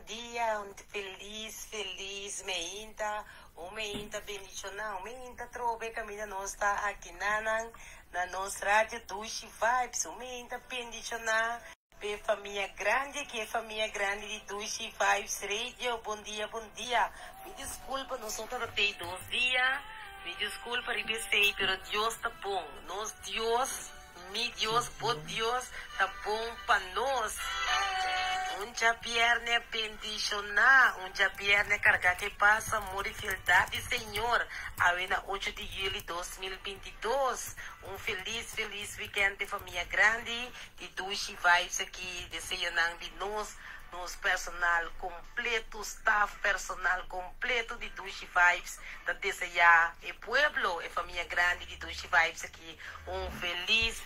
dia, um feliz meinta, meinta bendicional, meinta trove caminha nós está aqui na nossa rádio Dushi Vibes, meinta bendicional, pe família grande, que é família grande de Dushi Vibes Radio, bom dia, me desculpa, nós só tratei 2 dias, me desculpa, repensei, pero Deus está bom, nós Deus, mi Deus, por Deus, está bom para nós. Un viernes bendicionar, un viernes carga que pasa, felicidade, Senhor. Avena 8 de julho de 2022. Um feliz weekend de família grande, de Dushi Vibes aqui, desejando de nós personal completo, staff personal completo de Dushi Vibes, da desejar o pueblo, a família grande de Dushi Vibes aqui, um feliz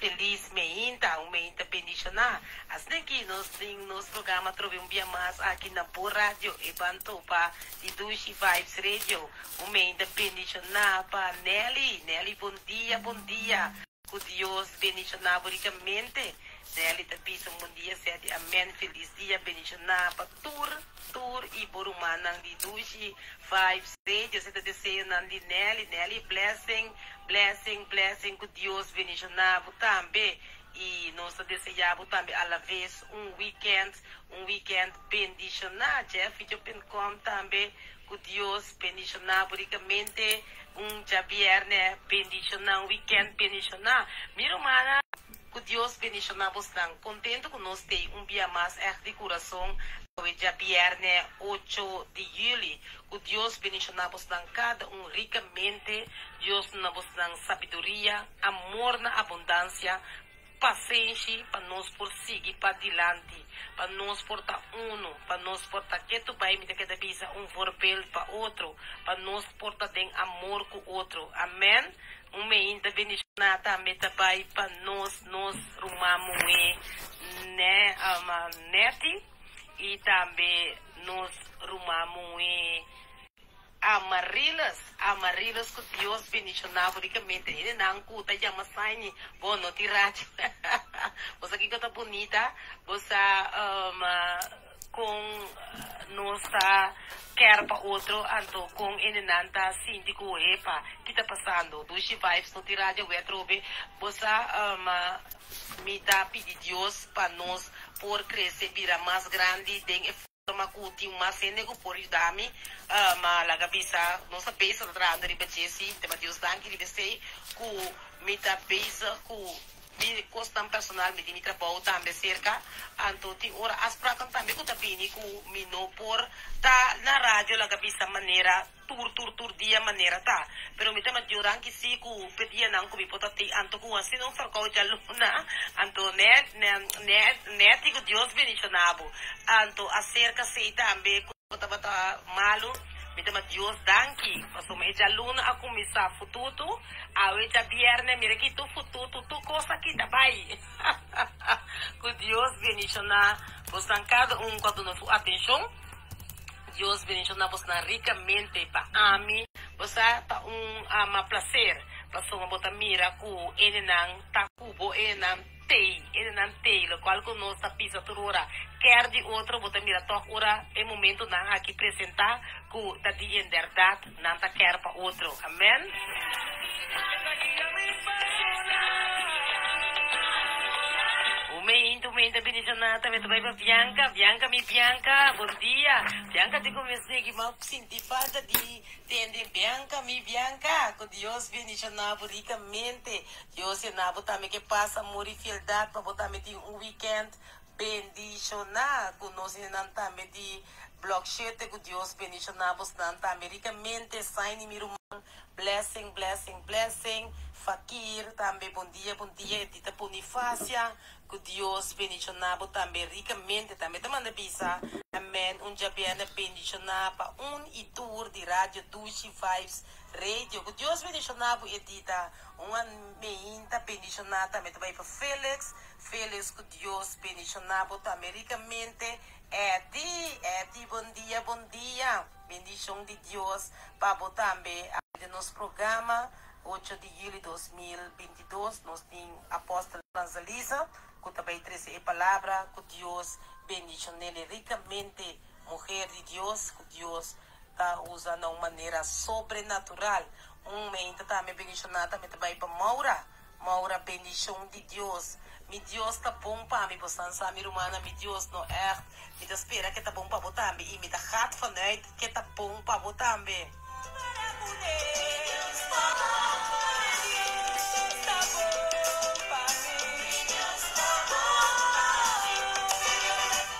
meinta, bendicionar. Assim que nós temos nosso programa Trove dia mais aqui na Boa Rádio e Bantopa de Dushi Vibes Radio, meinta bendicionar para Nelly, bom dia, que Deus bendicionar ricamente. Nelly te pisa bom dia, sede, amém, feliz dia, bendicionar para Tur e Borumanang de Dushi Vibes Radio, você te deseja de Nelly, blessing, que Deus bendicionar também, e nós desejamos também, à la vez, um weekend bendicionar, Jeff, e eu também, que Deus bendicionar ricamente, viernes bendicionar, weekend bendicionar, minha irmã, que Deus bendicionar você, contento que nós temos dia mais de coração, hoje viernes 8 de julho, que Deus bendicionar você, cada ricamente, Deus na você sabedoria, amor na abundância, paciência para nós prosseguir para adiante, para nós portar para nós portar que tu vai me ter que dar papel para outro, para nós portar tem amor com outro, amém? Meinta bendicionar também para nós rumamos né, neti, e também nós rumamos Amarilas que Deus bendicionava ricamente. Ele não cuta, já mas sai, bom, não tirar. Você aqui que tá bonita, você com nossa quer para outro, então com ele não tá síndico epa, que tá passando, Dushi Vibes no tirar de trobe, você me dá pedir Deus para nós por crescer, virar mais grande, tem uma cuti uma cena que por ajudar-me, mas a cabeça nossa peça atrás da ribetesi, tema Deus danke ribetei, que me dá peça que me costam personal me trabalho também cerca, então tem hora as prakan também que tá bem que me não por tá na rádio a cabeça maneira tur dia maneira tá, pero me tema juran que se que pedia não que me pode ter anto com assim não farcou de aluna, então net que Deus bendicionava, então acerca se também que tá malo. Me tema Deus danke, mas o meja luna a começar futuro, a hoje viernes mira que tu futuro tu coisa que tá vai. Que Deus bendicionar, você cada com a sua atenção. Deus bendicionar você ricamente para mim, você tá ama prazer, para uma bota mira com ele não tá cubo ele não tem, o qual conosco pisa turora, quer de outro, bota mira toca ora, é momento não aqui apresentar que tá de verdade, não tá quer para outro, amém? Meinta bendicionar também vai para Bianca, bom dia. Bianca, te comecei que mal senti falta de entender Bianca, que Deus bendicionar ricamente. Deus ensinava também que passa amor e fialdade para botar também weekend bendicionar, que nós ensinamos também de blockchain, que Deus bendicionar também ricamente, sign me blessing, Fakir, também bom dia, Edita Bonifácia, que Deus bendicionava também ricamente, também te manda bisa, amém, dia bendicionar para e tour de rádio Dushi Vibes Radio, que Deus bendicionava Edita, meinta bendicionar também vai para Felix, que Deus bendicionava também ricamente, Edi, bom dia, bendição de Deus, para também de nosso programa, 8 de julho de 2022, nós temos a apóstola Franzalisa, que também traz a palavra, que Deus bendicionele ricamente, mulher Deus tá usando de uma maneira sobrenatural. Momento também bendicionar também vai para Maura bendição de Deus. Mi Deus tá bom para mim, você sabe, romana, mi Deus não é. Me espera que tá bom para botar também e me dá hat vanuit que tá bom para botar também.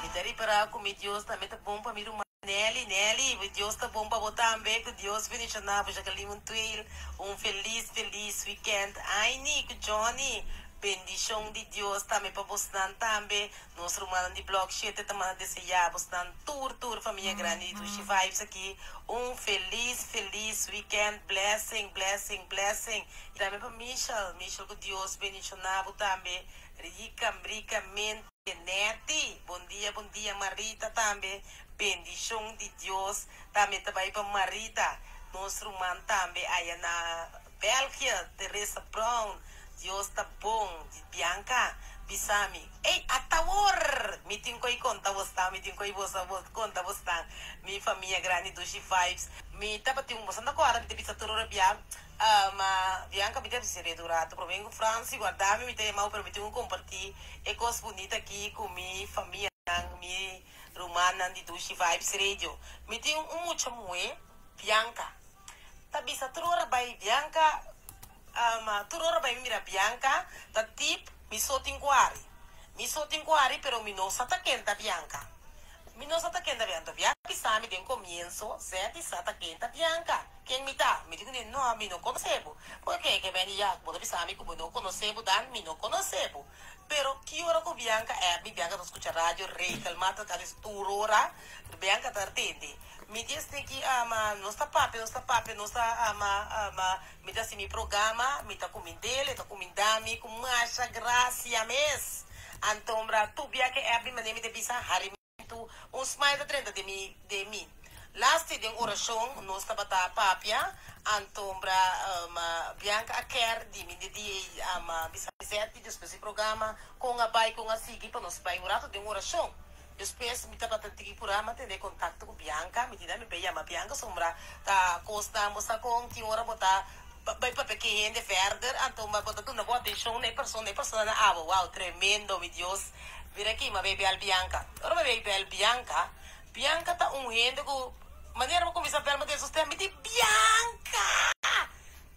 Me dari para com mi Deus também tá bom para mim, romana. Nelly, Deus tá bom para botar também, que Deus bendicionar, já que ali feliz weekend. Ai, Nico, Johnny, bendição de Deus também para você também. Nosso irmão de blog, gente, também desejar você tour, família grande do Vibes aqui. Feliz weekend, blessing. E também para Michel, que Deus bendicionar também, ricamente. Neti, bom dia Marita também, bendição de Deus, também vai para Marita, nosso irmão também, aí na Bélgica, Teresa Brown, Deus tá bom, Bianca, Bisami, ei, atawor, meeting ko conta você, minha família grande do Vibes, me tá batendo um bastante agora, me tem tudo Bianca. Ma Bianca mi deve essere durato provengo Franci guardami mi tema per mi compartir e cose bonita aqui com minha família mi romana di Dushi Vibes Radio mi tem mucho mue Bianca ta bisa turora bai Bianca ma turora bai mira Bianca ta tip mi sotinguari pero mi no sata kenta Bianca mi no sata kenta Bianca pisami den comienzo sete sata kenta Bianca quem me dá? Me digo, não, me não conhecebo. Por que que vem já? Pode pensar, me não conhecebo, dan, me não conhecebo. Pero que hora que Bianca é, Bianca não escuta rádio, rei, calmata, cada turora, Bianca tá atende. Me diz que não está papo, não está, me dá assim, me programa, me tá comendo dele, tá comendo dami, com macha graça mês. Então, tu Bianca é, me nem me debisa, harimento, smile da 30 de mim. Last din oração nós estava a papia antombra Bianca a quer de mim de bisete depois do programa com a bai com a sigi para nós bai orato de oração depois me estava tentando programa ter contato com Bianca me dá me beia Bianca sombra tá costa moça com que hora botar vai para pequeno de verder antombra botar tudo na boa atenção nem persona na wow tremendo meu Deus vira aqui uma bebê al Bianca ora bebê al Bianca tá rende com maneira como começar a ver mas você me diz Bianca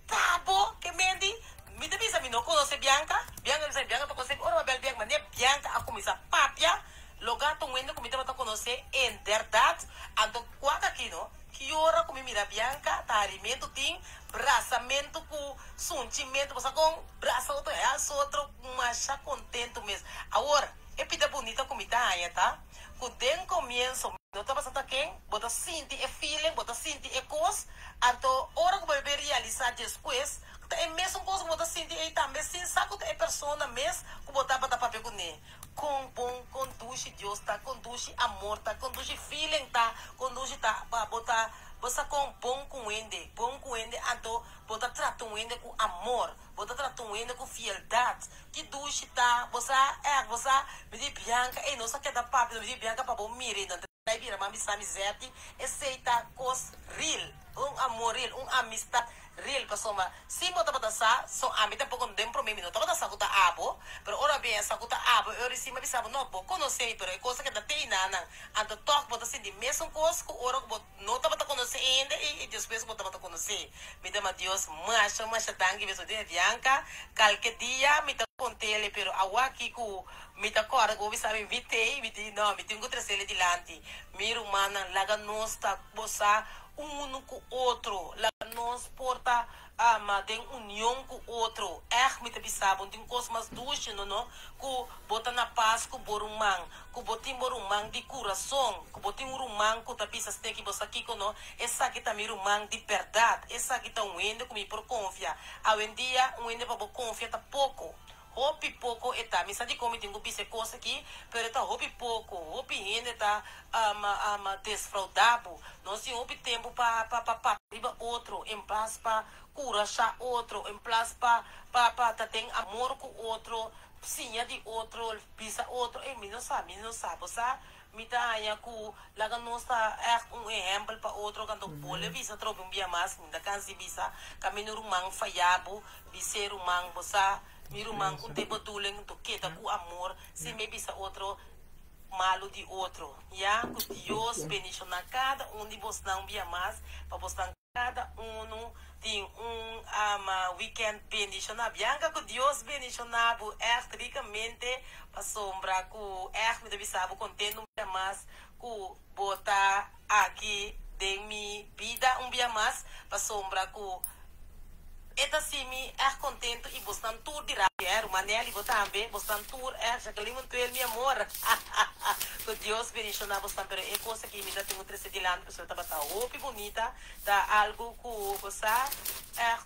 tá bom que me diz me não conhece Bianca tá conhece ora bel Bianca maneira Bianca a começar papia lugar tão rende como me tá conhecer em verdade ando quase aqui não que hora como mira Bianca tá alimento tem braçamento com sentimento você com braço outro é outro mas já contento mesmo agora é pita bonita como tá aí tá com den começo não tá passando quem bota sentir é feeling bota sentir é coisa então hora que vai realizar depois é mesmo coisa que bota sentir aí também sem saco é persona mesmo que botar para papel com ele com bom conduz Deus tá conduz amor tá conduz feeling tá conduz tá para botar você com bom com ele então botar tratar com ele com amor botar tratar com ele com fialdade que duche tá você me diz Bianca e não sabe que dá papo me diz Bianca para bom mire não vai vir uma amizade aceita coisa real amor real amistade real pessoa se botar para dançar só a mim pouco não para mim não tá dançar com a abo pero ora bem essa com a abo eu recimo bisava não vou conhecer pero é coisa que dá tem nada ando toque botar assim de mesmo coisa que ora não tá para conhecer ainda e depois botar para conhecer me dá Deus mas tangue mesmo de Bianca qualquer dia me tá contele pero aqui com me tá agora go bisava invitei não me tenho que trazer ele dilante minha irmã laga nós tá bossa um com o outro lá nós porta tem união com o outro me te bisabo tem coisas mais duas não que bota na paz com borumang que botim borumang de coração que botim borumang que tapisa tem que você aqui não essa que tá mirumang de verdade essa que tá ende comigo por confiar ao dia ende para confiar tá pouco hopi pouco eta misa di como tenho pise coisa aqui pero tá hopi pouco hopi ainda tá desfraudado não se hopi tempo para riba outro em place para curachar outro em place para tá tem amor com outro sinha de outro pisa outro e mim não sabe Mitanya ku laga nossa é exemplo para outro quando pole visa trobe bia mas ainda cansi visa caminho rumang fayabo biser rumang bosa mirumang com tempo tuleng to queda com amor se me bisa outro malo de outro ya que Deus beniciona cada de vos não via mais para vos cada tem weekend beniciona bianca que Deus beniciona bu ricamente para sombra ku me deve saber contendo via mais ku botar aqui de mi vida via mais para sombra ku eta simi contento e bostan tour de rapier maneli botambe bostan tour já que limon pel mi amor que Deus beniciona bostan pero é coisa que me dá tenho 13 de ano pessoa tá bata opi bonita tá algo que você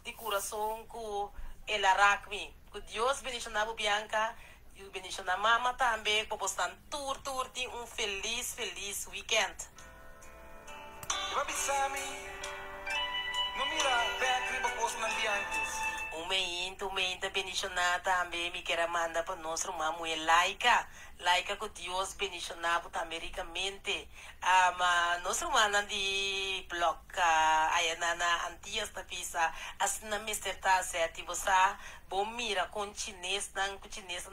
de coração que ela rakmi que Deus beniciona Bianca e beniciona mama também que bostan tour tem feliz weekend. Não mira, Petri, vamos na diantes. Umeinta bendicionada também me quer mandar para nós uma mulher laica que Deus bendicionava também ricamente. Nós mana de bloca aí na antigas tapisa as na misterta certo você bom mira com chinês não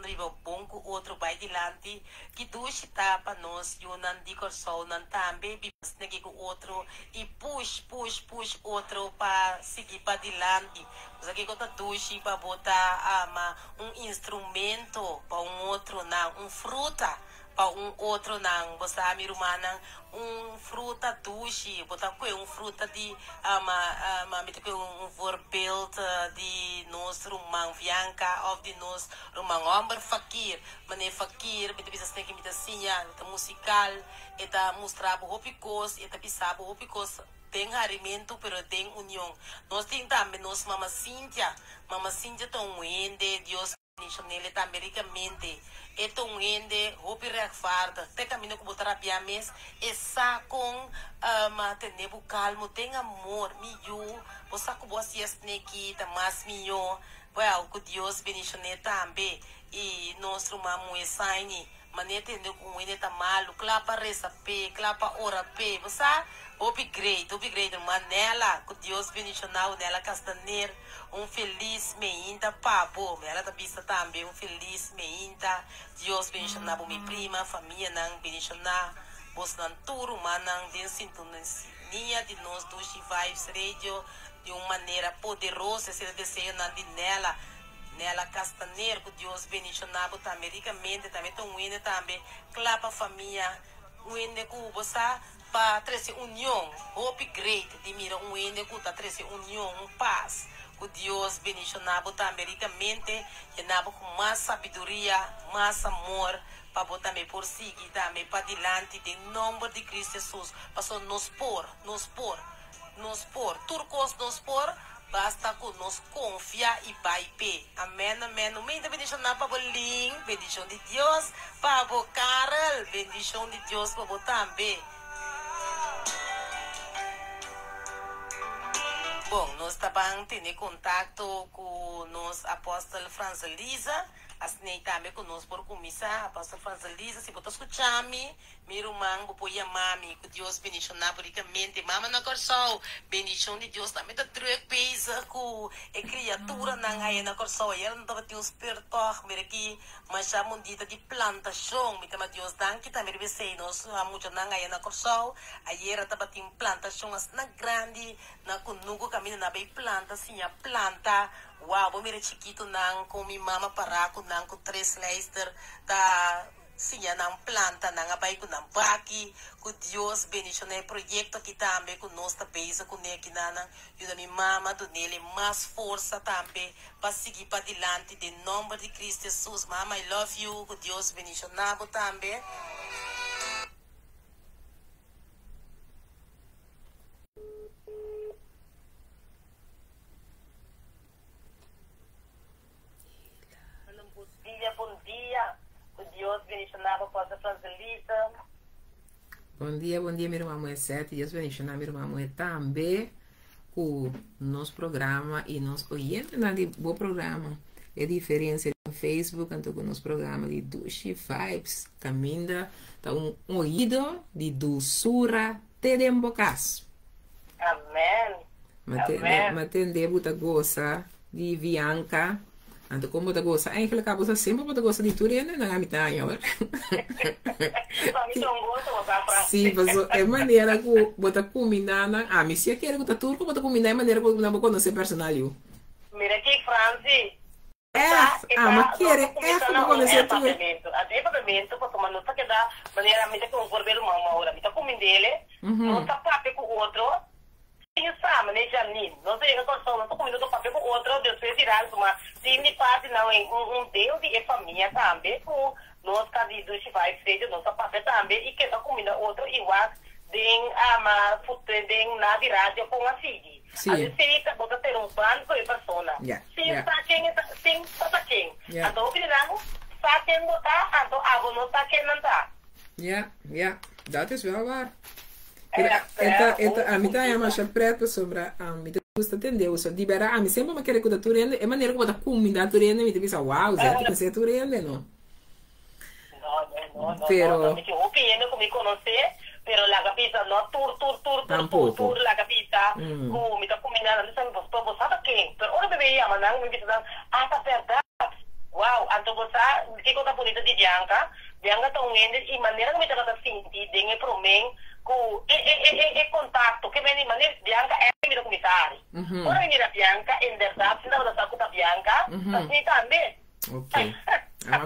riba bom com outro vai dilante que duas tá para nós e não de corso não também bibas negi com outro e push outro para seguir para dilante você que conta duas para botar instrumento para outro não fruta para outro não você mira humana fruta duche botar com fruta de mete com voorbeeld de nós rumang Bianca of de nós rumang homem fakir mané fakir mete bisa tem que mete sinha musical eta mostrar hopicos eta pisabo hopicos tem harimento pero tem união nós tem também nós mama Cíntia tão ende Deus nele também ricamente eto ende hopi refarda te caminho com botar a mes essa com tenebu calmo tem amor miu você com boas sneki tá mais miu well que Deus benicione também e nosso mamu é saini manete ende com ele tá malo clapa reza pe clapa ora pe você hopi great manela que Deus beniciona nela castaneiro feliz meinta papo ela tá vista também feliz meinta Deus beniciona minha prima família não beniciona vos não turo manang de sintonia de nós do Vibes Radio de uma maneira poderosa se desejo não de nela castaneiro que Deus beniciona também ricamente também tão indo também clapa família indo com você para trazer união hope great de mira indo com tá trazer união paz que Deus beniciona também ricamente e nabo com mais sabedoria mais amor para botar me por seguir também para dilante de nome de Cristo Jesus para nos pôr turcos nos pôr basta que nos confiar e vai pé amém no meio da bendição para bolim bendição de Deus para o Carol bendição de Deus para o também. Bom, nós estamos tendo contato com nos apóstolo Franz Lisa, assim também conosco por começar, apóstolo Franz Lisa, se você escutar-me, meu irmão, vou pôr mami, que Deus beniciona ricamente, mama na coração, bendição de Deus também está trepeza com a criatura não aí na coração, ela não estava tendo espírito, aqui, mas já mundita de plantação, me chama Deus dan que também recebe nós, a muito não aí na coração, aí ela estava tendo plantação, as na grande, na conugo caminho na bem planta, assim a planta. Uau, vou me chiquito não com minha mama paraco não com 3 Leicester tá sim não planta não abai com não baki com Deus benicione projeto aqui também com nós também com ele aqui nana e da minha mama do nele mais força também para seguir para adiante de nome de Cristo Jesus mama I love you com Deus benicione também. Bom dia, que Deus beniciona para a Francelita. Bom dia, meu irmão é 7. Deus beniciona meu irmão é também com nosso programa e nos oyentes de bom programa. É diferença no Facebook, tanto com nos programas de Dushi Vibes, caminha, tá ouído de dulçura, tedembocas. Amém. Matende, buta gosta de Bianca. Anto como buta gosta, eigenlijk acaba sempre buta gosta de Turene, não é mitad, hoor. Sim, mas é maneira que buta combinar, me se quer buta turco, buta combinar é maneira que não conhecer personal. Mira aqui, Franci. Mas quer para conhecer tu. Até pagamento, para tomar nota que dá maneira a mim que um corbeiro uma hora, me tá comendo dele, não tá papel com o outro. Sabe, né, Janine? Não sei que eu não tô comendo do papel com o outro, Deus fez tirar uma time parte não em Deus e família também, com nós cadidos que vai ser nossa papel também e que tá comendo outro igual tem a tem na de rádio com a Fiji. Sim. A gente bota ter um plano para a pessoa. Sim, tá quem, então o que não tá quem botar, então a não tá quem não tá. Dat is wel waar. A mim tá mais preto sobre a mim custa entender, só liberar a mim sempre me querer que da turende, é maneira que botar comida turende, me pensa, uau, Zé, tu pensa turende, não? Não, pero me opinião comigo conhecer, pero la capita no tur la capita, como me tá combinando, não sei você sabe quem, pero ora bebê ia mandar me dizer, tá verdade. Uau, então você, que coisa bonita de Bianca tá unindo e maneira que me tá sentir, dengue pro mim, com contato, que vem de maneira Bianca é meu comentário. Ora mira Bianca, em verdade, se não você escuta Bianca, assim também. Ok.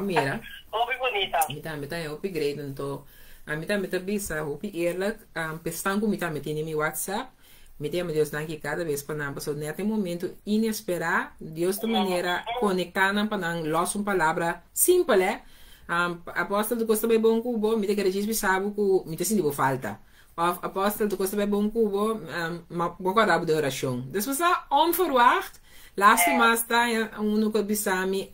Mira. Muito bonita. Me tá upgrade então. A mim tá bisa, eerlijk, pestaan com me tá metendo em WhatsApp. Me tem Deus aqui cada vez para não passar nesse momento inesperado, Deus de maneira conectar para não lost uma palavra simples, apóstolo do Costa bem bom cubo, me tem que registrar sabe que me tem sentido falta. Apóstolo do Costa bem bom cubo, bom quadrado de oração. Depois onverwacht, laatste mas tá que bisami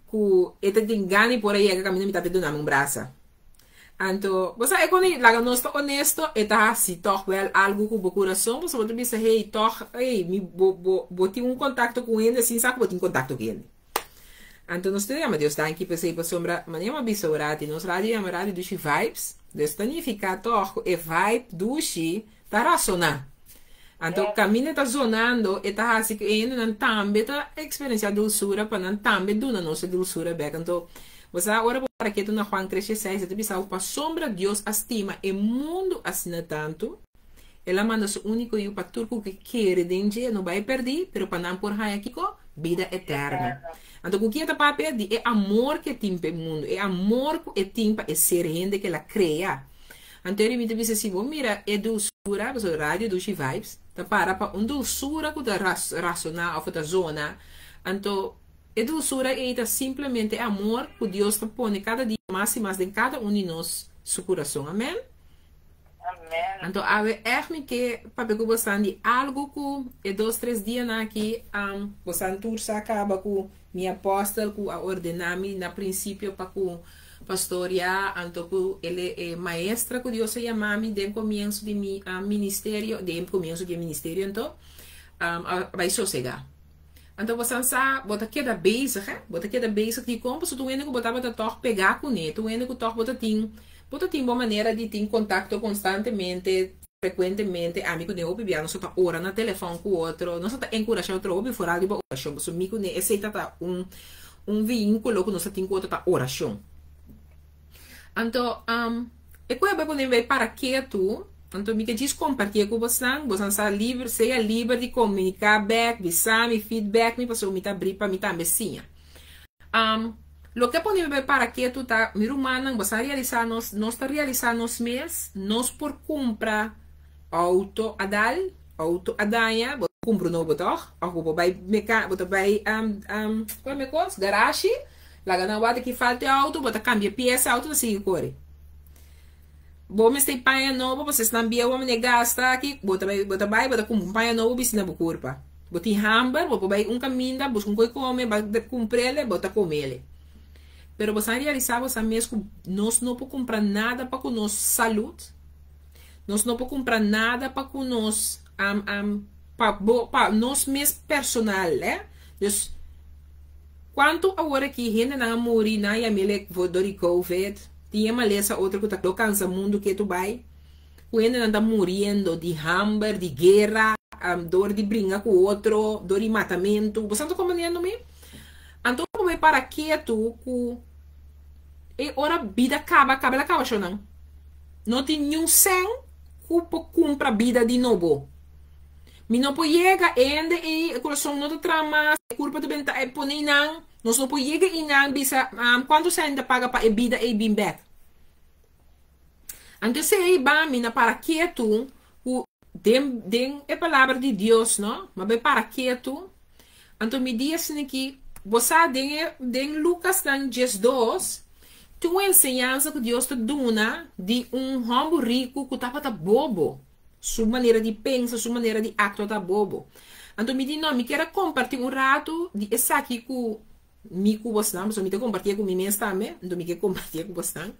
que ele tem ganho por aí que caminho me tá tendo na mão braça. Então, você é quando laga nós tá honesto, e tá se toch wel algo com o coração, você pode dizer, hey, toch, hey, me botei contato com ele, assim, sabe que botei contato com ele. Então, nós temos Deus tá aqui para ser para sombra, mas nem uma bisourati, nós rádio é uma rádio do vibes, Deus significa toch, e vibe do tá racionar. Então, caminho tá zonando, e tá assim que ainda não também tá experienciar dulçura, para não também do na nossa dulçura, back. Então, você agora para que tu na Juan 3:6 você pensa para sombra Deus estima e mundo assina tanto ela manda seu único e o para turco que quer dengue não vai perder pero para não por aqui com vida eterna então o que é para perder é amor que timpa o mundo é amor que timpa é ser gente que ela cria então ele me disse assim mira é dulçura você rádio do vibes tá para dulçura que da racional ou da zona então a dulçura é simplesmente amor que Deus te põe cada dia mais e mais em cada um de nós, seu coração. Amém? Amém. Então, é que para que você de algo que 2-3 dias aqui, você tursa acaba com minha apóstolo, que ordenar-me na princípio para que pastorear, então que ele é maestra que Deus chama-me desde o começo de ministério, então vai sossegar. Então você sabe, bota queda bezig, que como se tu ainda que botar bota toch pegar com ele, tu ainda que toch bota tem uma maneira de ter contato constantemente, frequentemente, amigo de opi bia, não só tá hora na telefone com o outro, não só tá encorajar outro opi fora de oração, so amigo ne esse tá vínculo que nós tem com outro tá oração. Então, e qual é bem vai para que tu então, me diz compartilhar com você está livre, seja livre de comunicar back, visar, feedback, me passou, me tá abrir para me tá messinha. Lo que podemos para que tu tá, meu irmão, você realizar nós tá realizar nos mês, nós por comprar auto adanha, compro novo toch, ou vai meca, bota vai como é que garagem, lá na hora que falta auto, bota cambia peça auto assim corre. Bom, mas tem paia novo, vocês não viam o homem gasta aqui, bota com paia novo, bisna bucurpa. Bota em hamburger, bota vai caminho, busca coi come, bota comprar ele, bota comer ele. Pero você realizar você mesmo, nós não podemos comprar nada para com nossa saúde, nós não podemos comprar nada para com nós, para nós mesmo personal, né? Então, Quanto agora que gente não morre na Yamele do Covid, tinha maleza outra que tá cansa mundo que tu vai, o gente não tá morrendo de hambre, de guerra, dor de briga com o outro, dor de matamento, você não tá compreendendo-me? Então, como para que tu, e ora vida acaba, não? Não tem nenhum sem que compra vida de novo. Mi não pode chegar ainda e coração não te trama, culpa de benta é pôr não, nós não pode chegar e não bisa quanto você ainda paga para a vida e bem back. Então se aí ba mina para que tu den é palavra de Deus, não? Mas bem para que tu? Então me diz assim que você den Lucas dan 12 tu ensinança que Deus te dona de homem rico que tava bobo. Sua maneira de pensar, sua maneira de actuar tá bobo. Então me diz, não, me quero compartilhar rato de essa aqui com me com você, mas me quero compartilhar com mim mesmo também, então me quero compartilhar com você.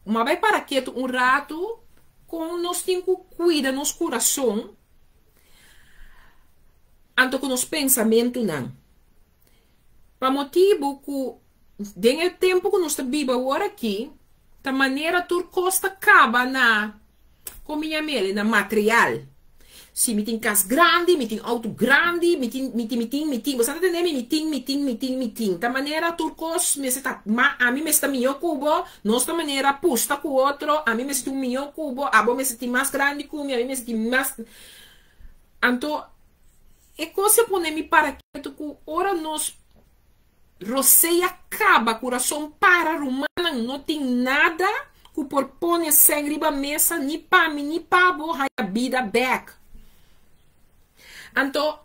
Mas vai para que rato com nós temos que cuidar nosso coração, então com nosso pensamento não. Para motivo que tem tempo que nós estamos vivendo agora aqui, da maneira que costa acaba na como minha mele, na material. Se me tem casa grande, me tem auto grande, me tem. Você não entende? Me tem. Da maneira turcos, a mim me está melhor cubo, nossa maneira pusta com o outro, a mim me está melhor cubo, a mim me está mais grande que a mim me está mais. Então, é coisa para me para que ora nós roceia acaba, coração para romana, não tem nada que por pôr sangue na mesa, nem para mim, nem para a vida back. Então,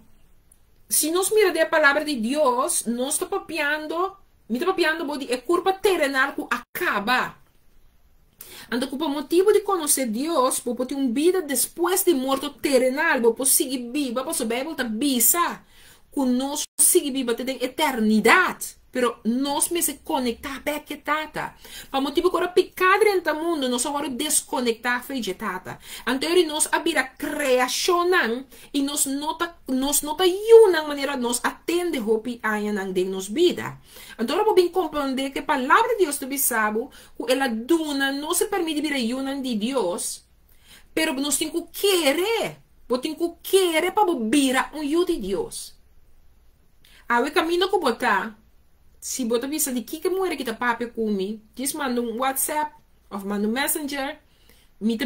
se nós miramos a palavra de Deus, nós estamos papiando, é culpa terrenal que acaba. Então, por motivo de conhecer Deus, por ter uma vida depois de morto terrenal, por seguir viva, por saber voltar bisa, que nós seguir viva até a eternidade. Pero nós me se conectar back que tata. Para motivo que agora picar dentro do mundo, nós agora desconectar feijão tata. Então nós abrir a criação e nós nota uma maneira nós atende hopi ayan de nos vida. Então eu vou bem compreender que a palavra de Deus te sabe que ela duna não se permite vir a yunan de Deus, pero nós temos que querer, para vir a yu de Deus. Aí o caminho que botar se você visa de que mulher que tá papo comigo, diz manda um WhatsApp ou manda um Messenger, me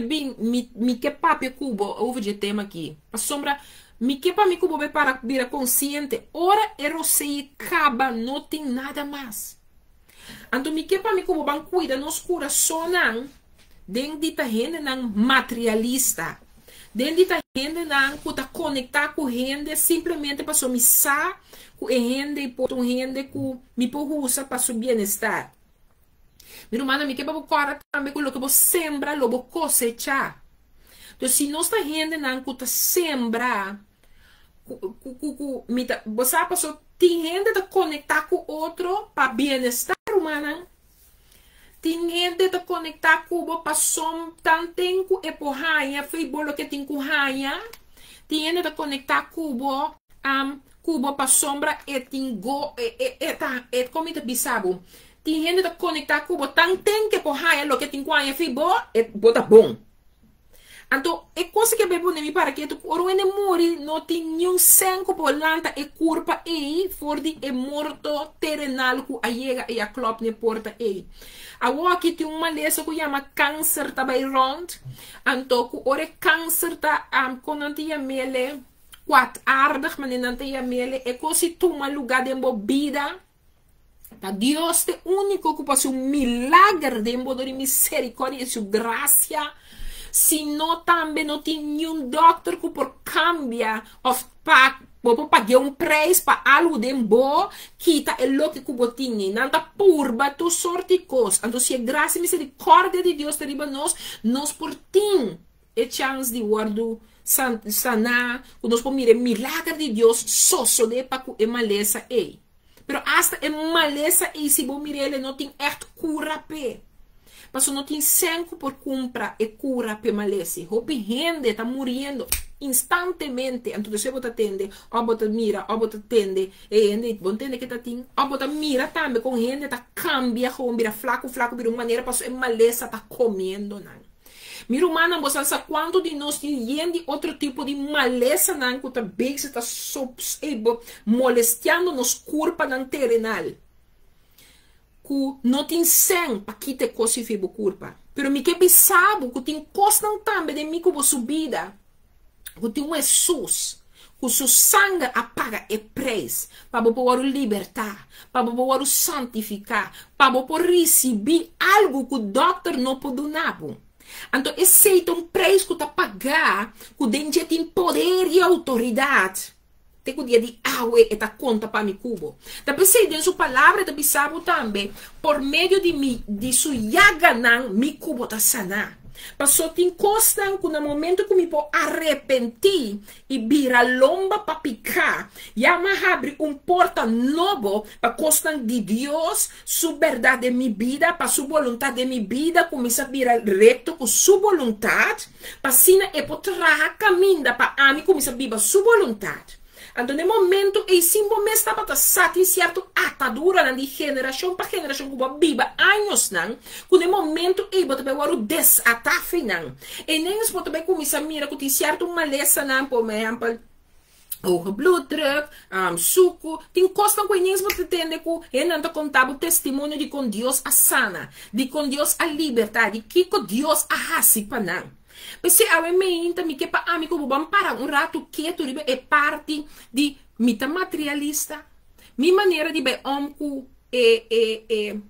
que papo cubo over de tema aqui. A sombra me que para me cubo para vir consciente. Ora eu sei acaba, não tem nada mais. Então me que para me cubo ban cuida nos coração não, dentro de gente não materialista. Dentro de gente não que tá conectar com gente simplesmente para somissar com gente e por gente que me usa para seu bem-estar. Meu irmão, me quebra o coração também com o que você sembra, o que cosechar. Então, se nós tá gente não que tá sembra, você passou tem gente que conectar com outro para bem-estar humano. Tem gente que conectar com o para som tanto com e por raia, foi bolo que tem com raia. Tem gente que conectar com o cubo para sombra e tingo como te bisabo. Tem gente que conectar cubo tanto que por raia lo que tem com raia foi bom e bota bom. Então, é coisa que bebo nem para que tu oro ene mori não tem nenhum sangue por lanta e curpa e for de é morto terrenal que a chega e a clop ne porta e. A aqui tem uma lesa que chama câncer também rond. Então, que ore câncer tá quando antia mele quat aardig, mas não tem a mele é coisa tu uma lugar de vida. Tá Deus te único que pode um milagre de embodor misericórdia e sua graça. Se não também não tem nenhum doutor que por cambia of pagar preço para algo de bom, quita é lo que botinha, não tá purba tu sorte coisa. Então se a graça e misericórdia de Deus derriba nós por tim é chance de guardo sanar, que nós podemos mirar milagre de Deus só de para que é maleza é. Pero hasta é maleza e se bom mirar ele não tem echt cura pé. Mas não tem senco por comprar e cura permanece. Hopi gente está morrendo instantemente. Então você bota atende, ou bota mira, ou bota atende, e gente bom entende que tá tem, ou bota mira também com gente tá cambia, com vira flaco, vira uma maneira para maleza tá comendo não. Mira humana, você sabe quanto de nós tem outro tipo de maleza não que também está molestando nos corpos não terrenal. Que não tem sangue para que te coisa e o corpo. Pero me que sabe que tem coisa também de mim como subida. Que tem um Jesus. Que seu sangue apaga e preço. Para poder libertar. Para poder santificar. Para poder receber algo que o doutor não pode dar. Então, esse é um preço que está pagar. Que dentro tem poder e autoridade. Tem o dia de água e tá conta para mi cubo. Da pensei de sua palavra, da pensava também, por meio de sua yaganan, mi cubo tá sana. Passou tem costa que no momento que me pode arrepentir e vira lomba para picar, já me abre porta novo para costa de Deus, sua verdade de minha vida, para sua vontade de minha vida, começa a virar reto com sua vontade, para assim eu posso caminhar para mim, começa a viver sua vontade. Então, no momento, e simplesmente estava em certa atadura de geração para geração que vive anos, que no momento, e você vai desatar, e nem você vai começar a mirar que tem certa maleza, por exemplo, o blood drug, suco, tem coisa que nem você entende que ele não está contando o testemunho de com Deus a sana, de com Deus a liberdade, de que Deus a raça para não. Mas a mim também que para mim como vamos parar rato que tu é parte de mita materialista, minha maneira de ver omco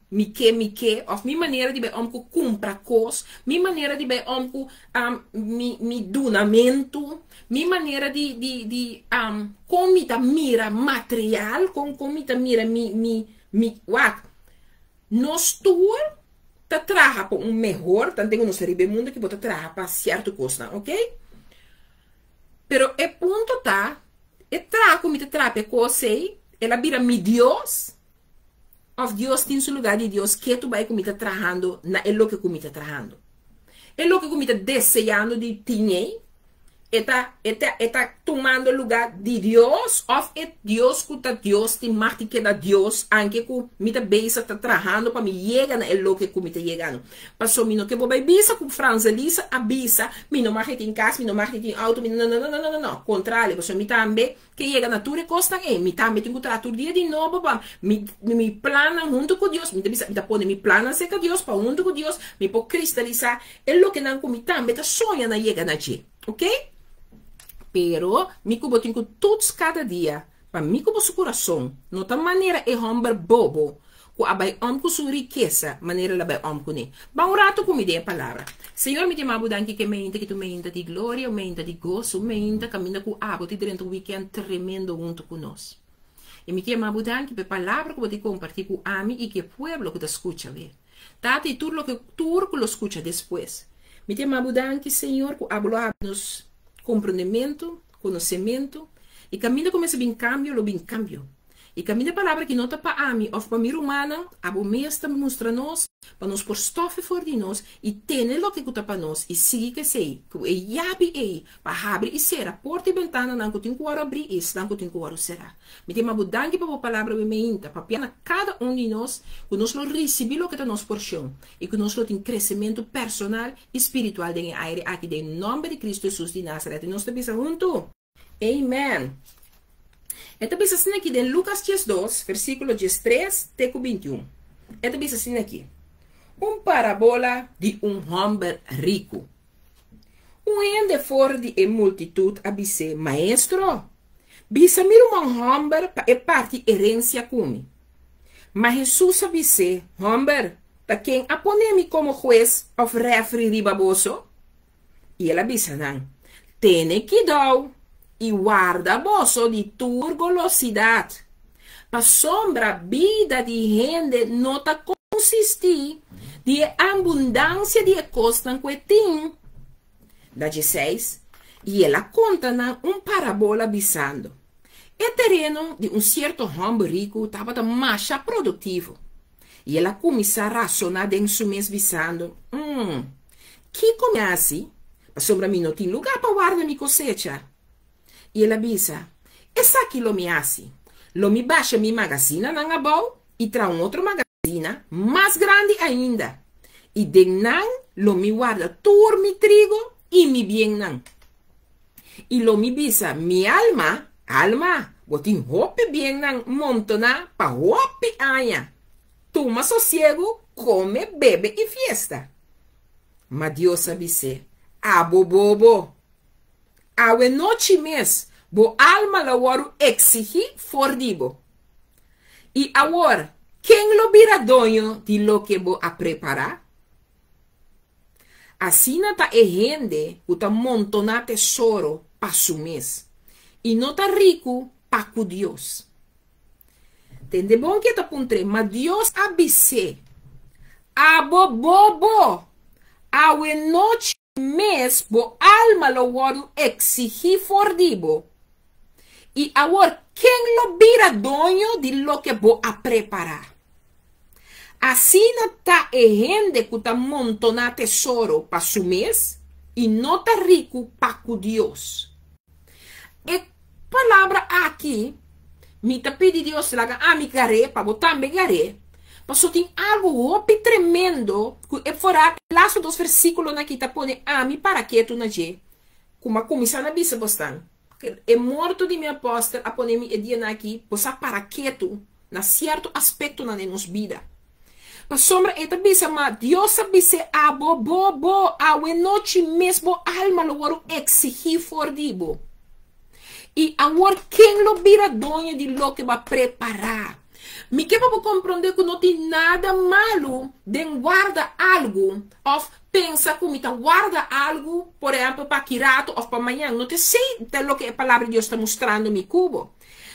me que, ou minha maneira de ver omco compra coisas, minha maneira de ver omco mi donamento, minha maneira de comida mira material, com comida mira what, nós tour te traga para melhor, tanto no ser mundo que você traga para certa coisa, ok? Pero o ponto tá, traga como te traga coisa, ela vira mi Deus, ou Deus tem seu lugar de Deus que tu vai como te tragando, na é lo que como te tragando, é lo que como te desejando de tinha, está tomando o lugar de Deus, ou é Deus que Deus tem mais que da Deus, anche que me está beisa está trabalhando para me chegar na lo que me está chegando. Passou me não que vou bisa com Franza Lisa avisa, me não mais em casa, me não mais em auto, me não, contrário, você me também que chega na tua costa aí, me também tem que tratar dia de novo para me plana junto com Deus, me está pôr me plana ser com Deus, para junto com Deus, me pode cristalizar, é lo que não me também está sonhando na chega na ti, ok? Pero, mi cubo tenho todos cada dia, para mi cubo seu coração, não tá maneira é homem bobo, que abai om com sua riqueza, maneira ela vai om com ele. Ba rato com me dê a palavra. Senhor, me dê mabudanki que me inta, que tu me inta de glória, me inta de gozo, me inta caminha com abo, te durante o weekend tremendo junto conosco. E me quer mabudanki pe palavra que vou te compartilhar com ami e que pueblo que te escucha ver. Tati, tu que lo escucha depois. Me dê mabudanki, Senhor, que hablo nos compreendimento, conhecimento, e caminho começa bem cambio, lo bem cambio. E caminho a palavra que não está para mim, ou para mim humana, a mestra mostra nós, para nós por estofe for de nós, e ter o que está para nós, e seguir que sei, que é yabi aí, para abrir e ser a porta e ventana, não que tem que abrir, e não que tem que será. Me tem uma mudança para a palavra me inta, para piana cada de nós, que nós lo recebemos o que está nos porção, e que nós lo tem crescimento personal e espiritual em aire, aqui em nome de Cristo Jesus de Nazaré, e nós te pensamos junto. Amém. Então, pensa assim aqui, em Lucas 2, versículo 13 até 21. Então, pensa assim aqui. Parábola de homem rico. Ende fora de multitud abisse, maestro, bisa mira homem para parte herência come. Mas Jesus abisse, homem, para quem apone-me como juez of refri ribaboso? E ela abisse, não. Tene que dar. E guarda bolso de tua golosidade. Para sombra vida de gente não está consistir de abundância de coisas que tem. Da 16, e ela conta na parábola avisando. O terreno de certo homem rico estava mais produtivo. E ela começa a racionar dentro su mês visando. Que conhece? A sombra mim não tem lugar para guardar minha cosecha. E ela bisa. Essa aqui lo me hace. Lo me baixa minha magazina na ngabou e traz outro magazina mais grande ainda. E de nan lo me guarda todo mi trigo e mi bien nan. E lo me bisa mi alma, botin hope bien nan montona pa hope aia. Toma sossego, come, bebe e fiesta. Mas Deus sabe se, bobo. Awe noite mês, bo alma la waru exigir fordibo. E agora, quem lo vira dono de lo que bo a preparar? Assim tá gente que tá montona tesouro para su mês. E não tá rico para com Deus. Entende bom que tá puntre, mas Deus abise. Bobo. Awe noite mês, bo alma lo waru exigir fordibo. E agora, quem lo vira dono de lo que bo a preparar? Assim tá gente que tá montona tesouro para su mês e não tá rico para com Deus. E palavra aqui, me tá pedindo Deus laga a mi gare, para botar me gare. Mas só tem algo tremendo que é fora laço dos versículos aqui tá pone a mi para que tu na je. Como a comissão na bisa bostan. É morto de minha apóstolo a pone mi edia aqui, posa para que tu na certo aspecto na nos vida. Mas sombra eta bisa ma Deus sabe se bobo a noite mesmo alma lo waru exigir fordibo. E agora quem lo vira dono de lo que vai preparar? Me que para compreender que não tem nada malo de guardar algo ou pensa que me guarda algo, por exemplo, para quirato ou para amanhã. Não te sei de lo que a palavra de Deus está mostrando me cubo.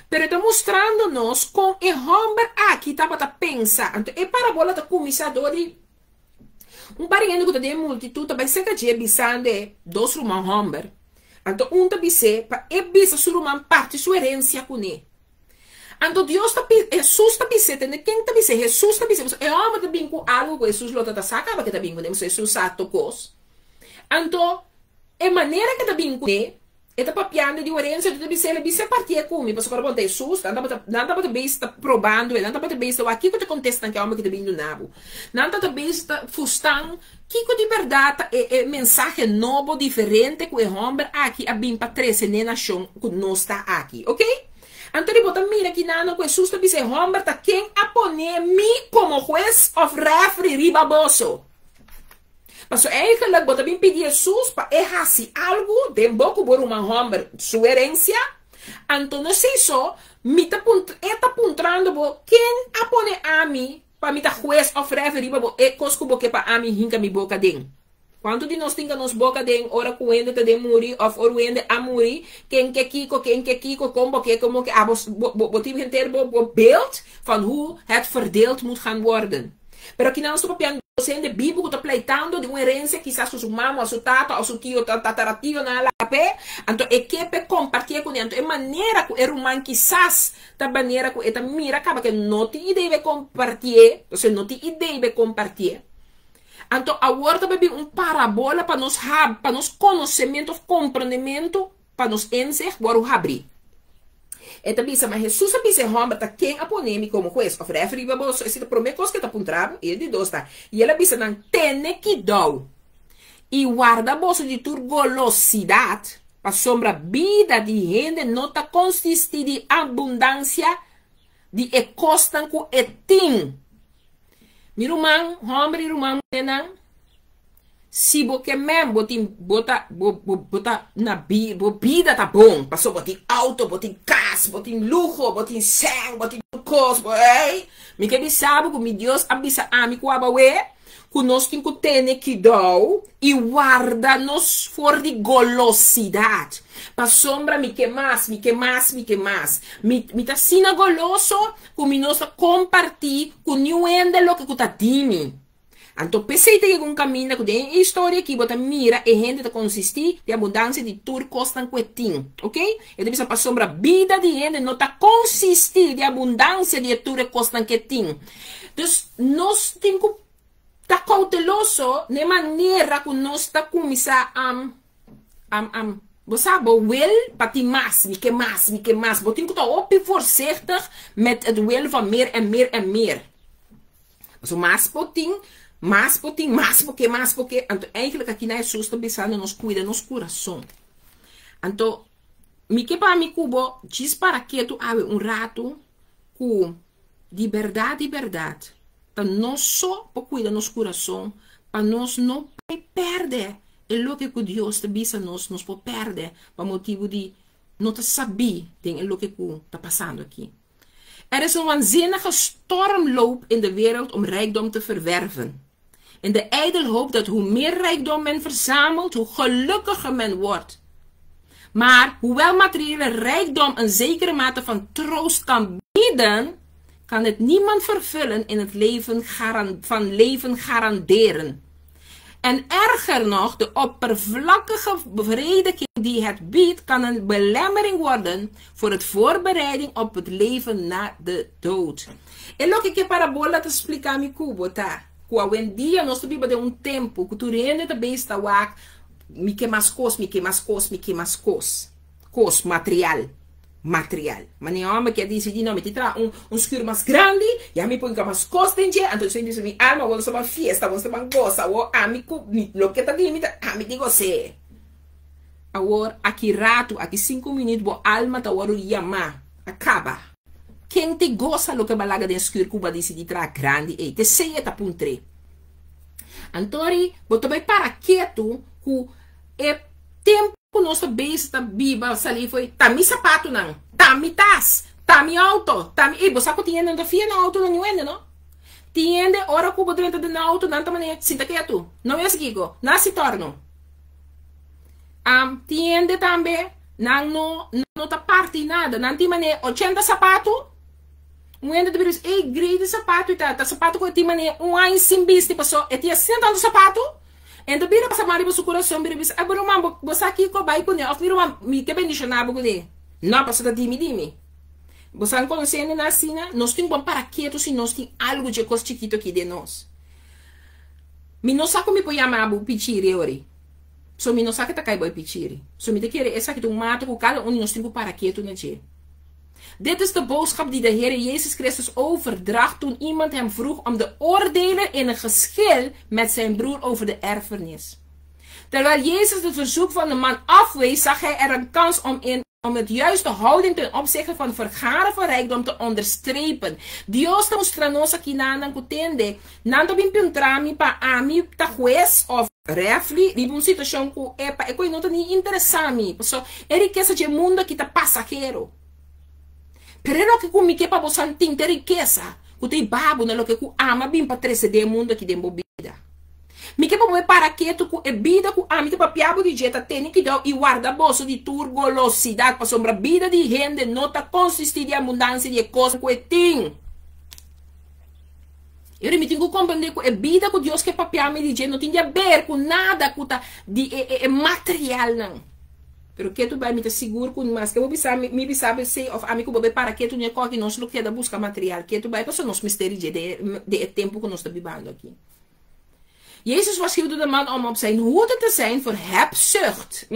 Pero está mostrando-nos com o homem aqui estava a pensar. Então, é parabola da comissador de parinho que tem multitude, vai ser que é bisando dois rumãos homem. Então, tá bise para é bisa su rumão parte sua herência com ele. Então, Deus tá Jesus tá bise, quem tá bise? Jesus tá bise. É homem tá bem com algo que Jesus lota tá sacava que tá bem com ele, Jesus sato cos. Então, é maneira que tá bem com ele. Eta papiando de orelha, tu deve bise partia comigo, mas agora botei susto, nada para bem está probando, nada para bem está aqui que te contesta que é homem que te vem do nabo, nada para bem está fustando, que de verdade é mensagem novo, diferente que o homem aqui a bem para 13 nação que não está aqui, ok? Então ele bota mira que nada que susto bise homem tá quem a poner me como juez of refri ribaboso. Mas é que ela bota bem pedir Jesus para errar algo de boco por uma homem sua herência. Então não sei só, me tá apontando quem apone a mim para me dar juez oferecer e cosco boque para a mim hinca mi boca den. Quando de nós tinga nos boca den ora coende te de morir of oruende a morir quem que kiko como que a botief inteiro beeld van hoe het verdeeld moet gaan worden. Pero aqui não estou papiando de Bíblia que está pleitando de uma herência quizás su mamá, su tata, ou su tio, tataratio na lapé. Então, é que é compartilhar com ele. Então, é maneira que o humano quizás, da maneira que ele mira, acaba que não tem ideia de compartilhar. Então, não tem ideia de compartilhar. Então, agora também parabola para nos conhecimento, compreendimento, para nos ensinar, agora o abrir. Então, mas Jesus disse, homem, tá quem a poner como juez, oferece riba bolso, esse é o primeiro coisa que tá puntrado, e ele dois tá. E ela disse, não, tem que dar. E guarda bolso de tua golosidade, para sombra vida de gente, não tá consiste de abundância, de ecostan com etim. Mirumang, homem, irmão, não. Se você mesmo bota na vida tá bom, passou botar auto, botar casa, botar luxo, botar sangue, botar coisa, me que sabe que meu Deus avisa a mim que nós temos que ter que dar e guarda nos for de golosidade. Para sombra me que mais. Me tá sina goloso que me nós compartilhar com ninguém lo que tá dimi. Então, pensei que um caminho que tem história aqui, bota mira e gente consistir de abundância de tur costan quetin, ok? E deve para sombra vida de gente não tá consistir de abundância de tur costan quetin. Então, nós temos que estar cauteloso de maneira que nós está começar você sabe, wel para ti mais, me que mais. Você tem que estar op voorzichtig met het wil van meer en meer en meer. So, mais porque. Então, eigenlijk aqui na Jesus está pensando, nos cuida, nos coração. Então, me que para mim, cubo, diz para que tu habe rato, com de verdade. Então, nós só para cuidar nos coração, para nós não perder. E lo que Deus te bisa nos pode perder, por motivo de não te saber o que está passando aqui. Is een waanzinnige stormloop in de wereld om rijkdom te verwerven. In de ijdele hoop dat hoe meer rijkdom men verzamelt, hoe gelukkiger men wordt. Maar hoewel materiële rijkdom een zekere mate van troost kan bieden, kan het niemand vervullen in het leven garanderen. En erger nog, de oppervlakkige bevrediging die het biedt, kan een belemmering worden voor het voorbereiding op het leven na de dood. É lo que parabola te explicar mi cubo, tá? Quando um dia nós vivemos de tempo, que tu rende também está lá, me que mais cos, material. Mas nem homem que diz, não, me tira escuro mais grande, e a mim põe mais costa em dia, então eu disse, minha alma, vamos fazer uma festa, vamos fazer uma goza, a mim, lo que está dizendo, a mim digo, sei. Agora, aqui rato, aqui 5 minutos, a alma está agora chamar, acaba. Quem te gosta lo que balaga de escuro, Cuba disse, de tra grande, e te sei, tá puntre. Então, eu também para quieto, que é tempo, nossa besta biba sali foi tá mi sapato não tá mi tas tá mi auto tá mi e você que tinha não fia no auto não entende não tiende ora cubo dentro do auto não também sinta que é tu não é assim não se torna tiende também não tá parte nada não tem mané 80 sapato um ende de vírus e grande sapato e tá sapato que tem mané ano sem bisti passou e tinha 100 sapato. Então, bira passa mari para o coração, bira bisa, bro mambo, você aqui com vai com ele, bira mam, me que bendição na boca dele. Não passa da dimi. Você não conhece na cena, nós temos bom para quieto se nós temos algo de coisa chiquito aqui de nós. Me não sabe como me pode chamar o pichiri ori. So me não sabe que tá cai boy pichiri. So me te querer essa que tu mata com cada um nós temos para quieto na dia. Dit is de boodschap die de Heer Jezus Christus overdracht toen iemand hem vroeg om te oordelen in een geschil met zijn broer over de erfenis. Terwijl Jezus het verzoek van de man afwees, zag hij er een kans om het juiste houding ten opzichte van vergaren van rijkdom te onderstrepen. Dios te mostra nos aqui na kutende, nando bim pintrami pa ami ta juez of refli, di uma situação ku epa e não tá nem interessami. So, é riqueza de mundo que tá passageiro. Pero que com que para você tem riqueza, que tem babo na lo que ama bem para trece mundo que tem bebida. Me que para que tu é vida que ama te papiabo de jeta tem que dar e guarda bolso de turbolosidade para sombra vida de gente não tá consistir de abundância de coisas que tem. Eu me tenho que compreender que é vida que Deus que papiabo de jeta não tem a ver com nada que tá de material não. Pero que tu vai me seguro com mais que eu me sabe se of amigo bobe para que tu não corre nós lo que da busca material que tu vai passar nos mistério de tempo que nós está vivendo aqui. Jezus waarschuwde de man om op zijn hoede te zijn voor hebzucht.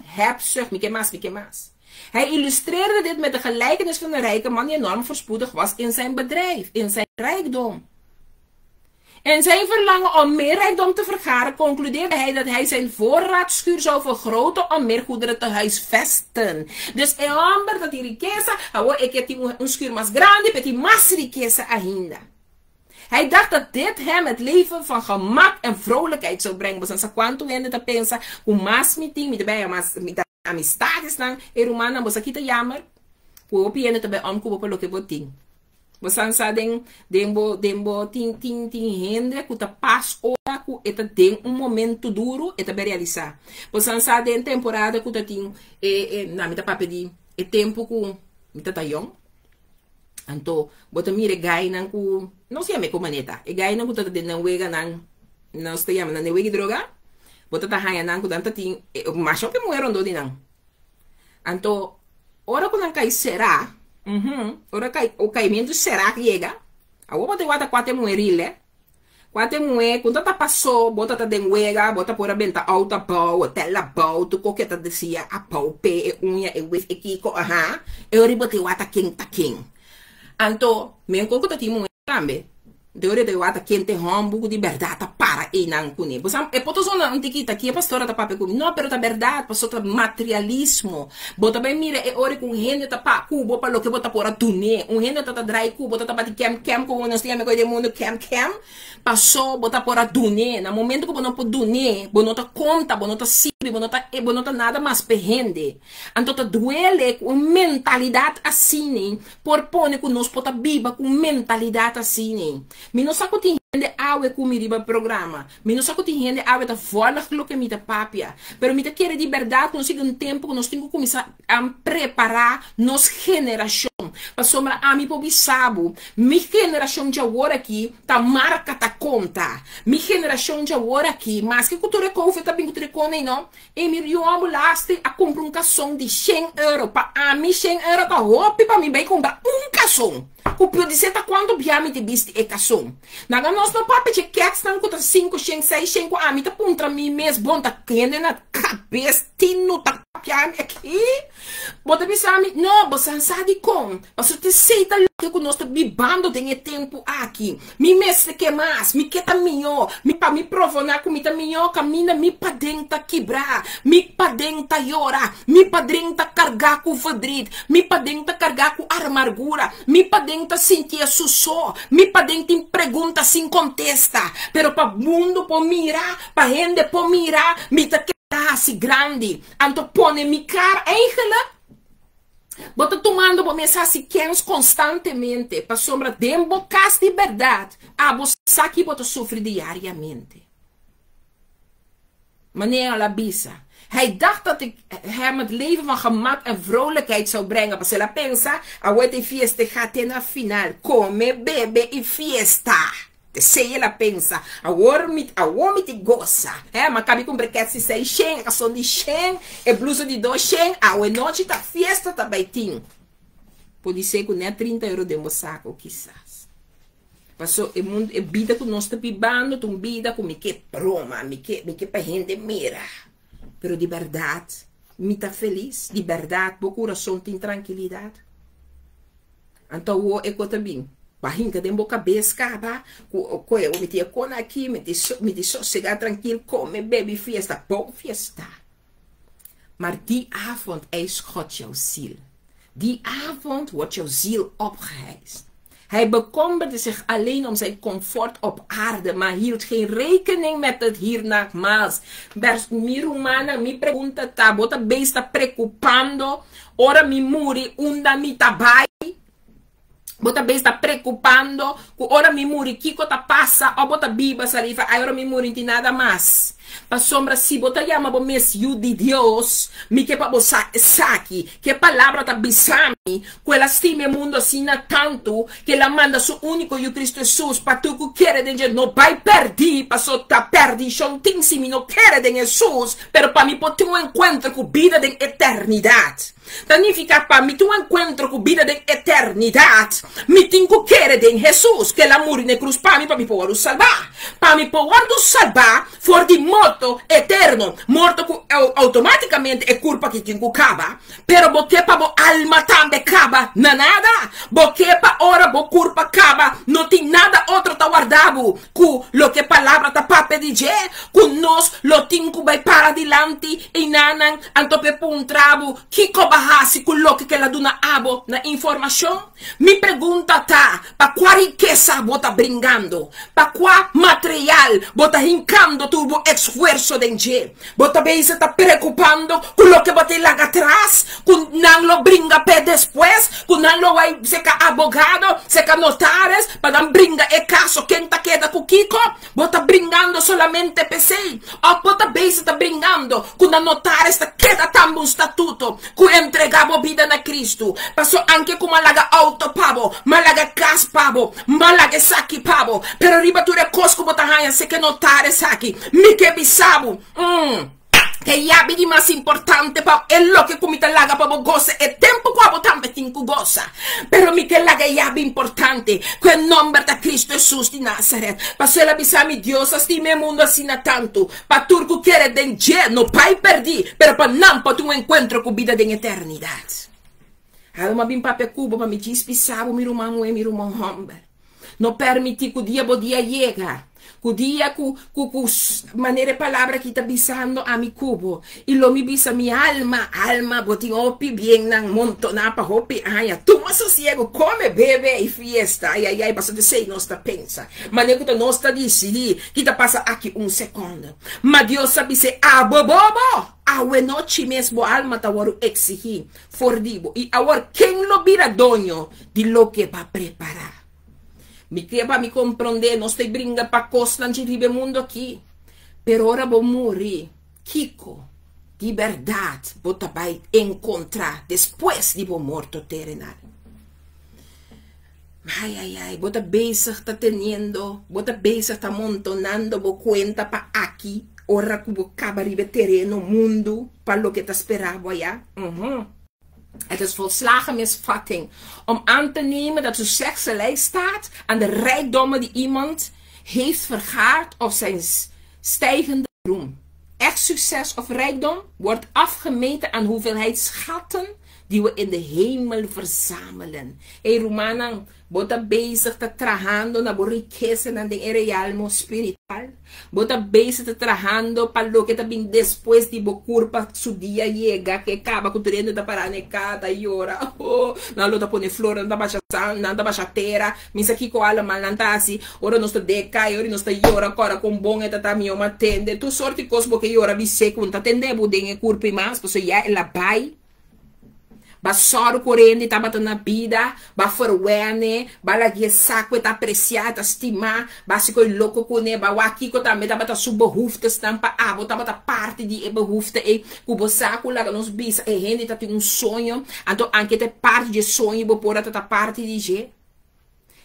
Hebzucht, me que mais. Hij illustreerde dit met de gelijkenis van een rijke man die enorm voorspoedig was in zijn bedrijf, in zijn rijkdom. En zijn verlangen om meer rijkdom te vergaren, concludeerde hij dat hij zijn voorraadschuur zou vergroten om meer goederen te huisvesten. Dus é hombre dat die riqueza, agora que tem schuur mais grande, para ter mais riqueza ainda. Hij dacht dat dit hem het leven van gemak en vrolijkheid zou brengen. Dus als quanto ende te pensa, hoe mas me tem, me bij met amistades dan, humana, mas aqui te jammer, hoe op je ende te bij omkomen op lo que botin. Você sabe, dembo, tin rende, que tá paz ora, que eta tem momento duro, eta be realizar. Você sabe, em temporada, que tá tem, na mita pape di, tempo que mita tá young, Anto, bota mire gai nang ku, não se llame maneta. E gai nang ku tata den nang wega nang, não se llama nang wegi droga. Bota ta haya nang ku danta ting, macho que mueron do dinang. Anto, ora ku nang kai será, ora kai, o caimento será que llega. Awo bota wata quate muerile. Quate mue, quando tá passou, bota ta den wega, bota por a benta alta pau, até la pau, tu coqueta desia a pau, pe, e unha, e wif, e kiko, e ori bota wata king ta king. Anto, men koko ta timu tambe. De ore de wata kente hombu di verdade para e nan kuni. Bosam e poto zona antiquita que a pastora ta pape kuni. No, pero ta verdade, passo ta materialismo. Bota bem mire e ore com rende ta pa cubo pa lo que bota por a tune. Rende ta dry cubo ta bati kem como nós temos coisa de mundo kem. Passou bota por a tune. Na momento que bono po tune, bono ta conta, bono ta sibi, bono ta nada mais perrende. Anto ta duele com mentalidade assim, por pone que nós pota biba com mentalidade assim. Mi não saco ti rende awe com miriba programa. Mi não saco ti rende awe da forma que me da papia. Pero me da querer de verdade, nós chega tempo que nós temos que começar a preparar nos geração. Para sombra a mi pobi sabo. Mi geração de agora aqui tá marca tá conta. Mi geração de agora aqui, mas que cultura couve tá bem cultura com não. E mi rio ambulaste a comprar cação de 100 euro. Para a mi 100 euro tá roupa para mim bem comprar cação. O pior de ser tá quando biame de biste e cação. Naga nós não papo de que estão com 5, 6, 5 a mi tá puntra mi mes bom tá quente na cabeça tino tá piame aqui. Bota pensar mi não, você sabe com. Você te aceita que nós tá bibando tem tempo aqui. Mi mes que mais, mi que tá melhor, mi pa mi provonar com mi tá melhor, camina mi pa dentro quebrar, mi pa dentro llorar, mi pa dentro carregar com fadrid, mi pa dentro carregar com amargura, mi pa dentro sentir sussó, mi pa dentro pergunta sem contesta, pero pa mundo po mirar, pa gente po mirar, mi tá assim grande, anto pone mi cara, Angela. Bota tomando por mensagem constantemente, para sombra de bocas de verdade, a você aqui bota sofre diariamente. Meneer Labisa, hij dacht dat ik hem het leven van gemak en vrolijkheid zou brengen. Maar ela pensa, a fiesta gaat na final, come, bebe e fiesta. Se ela pensa, a homem te goza. Mas cabe com brequete 6 shen, a som de shen, e blusa de 2 shen, a noite tá fiesta também tem. Pode ser que nem 30 euros de moçaco, quizás. Passou, é mundo, é vida que nós estamos bibando, tu vida com me que broma, me que pra gente mira. Pero de verdade, me tá feliz, de verdade, o coração tem tranquilidade. Então, eu também. Barrinca de boca bescaba, eu metia cona aqui, me deixou chegar tranquilo, come, bebe, fiesta, bom fiesta. Maar die avond eist God jouw ziel. Die avond wordt jouw ziel opgeheist. Hij bekommerde zich alleen om zijn comfort op aarde, maar hield geen rekening met het hiernamaals. Mi rumana, mi pregunta, bota besta preocupando, ora mi muri, unda mi tabai. Bota bem está preocupando, ora me muri, Kiko tá passa, ó bota biba saliva, aí ora me muri, não tem nada mais. Pa sombra si bota llama bo mes yu de Deus, mi que pa bo saki, que palavra tá bisami, quella stime mundo assina tanto, que ela manda su único yu Cristo Jesus, pa tu que quer de no vai perdi, pa so tá perdi, chon tinsimi no quer de Jesus, pero pa mi poter um encontro com vida de eternidade. Significa para mim tu encontro com vida de eternidade. Me tenho que querer de Jesus, que ela morre na cruz para mim poder salvar. Para mim poder salvar, for de morto eterno. Morto automaticamente é culpa que tenho que acabar. Pero porque para bo alma também acaba, na nada. Porque para ora bo culpa acaba, não tem nada outro tá guardado. Com lo que palavra tá para dizer, com nós lo tenho que vai para adiante e nanan antope puntrabo que bahasi quello che la duna abo na informação. Mi pergunta tá, pa qual riqueza bota bringando, pa qual material bota hincando tubo esfuerzo de enje. Bota vez está preocupando con lo que bote la atrás, con nan lo bringa pe después, con nan lo vai seca abogado, seca notares, para bringa e caso quem ta queda com Kiko, bota bringando solamente PC. O bota vez está bringando con a notares ta queda tambo un statuto, cu entregavo vida na Cristo. Passou anche com malaga auto pavo, malaga gas pavo, malaga saki pavo, pero ribature cosco bota hanha se que notare saki, mi que bisabo. Que yabi di mais importante pa é lo que comita laga pa goza e tempo qua botambe tinku goza. Pero mi que laga yabi importante, que nome da Cristo Jesus de Nazareth. Passou ela bisami Deus stime mundo assina tanto, pa turco quere denje no pai perdi, pero pa não pa tu encontro com vida de eternidade. Alma bim pape cubo pa mi dispisabo mi rumano e mi rumano homber. No permiti que o dia llega. O dia cu maneira palavra que está bisando a mi cubo. E lo mi bisa mi alma boti opi bien nan montona pa hopi aya. Tu ma sossego, come, bebe e fiesta. Ai, basta de sei nosta pensa. Maneira que tu nosta decidi, que tá passa aqui segundo. Ma Deus sabe se bobo. Awe noite mesmo alma ta waru exigir, fordibo. E agora quem lo vira dono de lo que va preparar. Me cria para me compreender, não estou brincando para costa de viver mundo aqui. Pero ora vou morrer. Kiko, de verdade, vou vai encontrar depois de vou morto terrenal. Ai, vou beijar está teniendo, vou beijar está montonando, vou conta para aqui. Ora que vou acabar de terreno, mundo, para lo que te esperava allá. Het is volslagen misvatting om aan te nemen dat succes gelijk staat aan de rijkdommen die iemand heeft vergaard of zijn stijgende roem. Echt succes of rijkdom wordt afgemeten aan hoeveelheid schatten die we in de hemel verzamelen. Hey Romanan, bota bezig te trabajando na riqueza na de realmo espiritual. Bota bezig te trabajando para lo que también después de curpa su día llega, que acaba con turendo da parane cada llora. Oh, na lota pone flor, nanda baixa terra, misa aqui com ala malantasi, ora nostra deca, ora nostra llora, agora com bom e tata mio matende. Tu sorte cosmo que llora bise kun tatende budenge curpa mas, pois ya ela bai. Ba soro correndo tá batendo na vida, ba forwene, ba lagi saco tá apreciar, tá estimar, ba se coi louco com ne, ba waki ko também tá batendo sub behoefte stampa, tá batendo parte de behoefte e cubo saco lá nos bisa e rende tá tem sonho, então anche te parte de sonho, bo pora tá parte de je.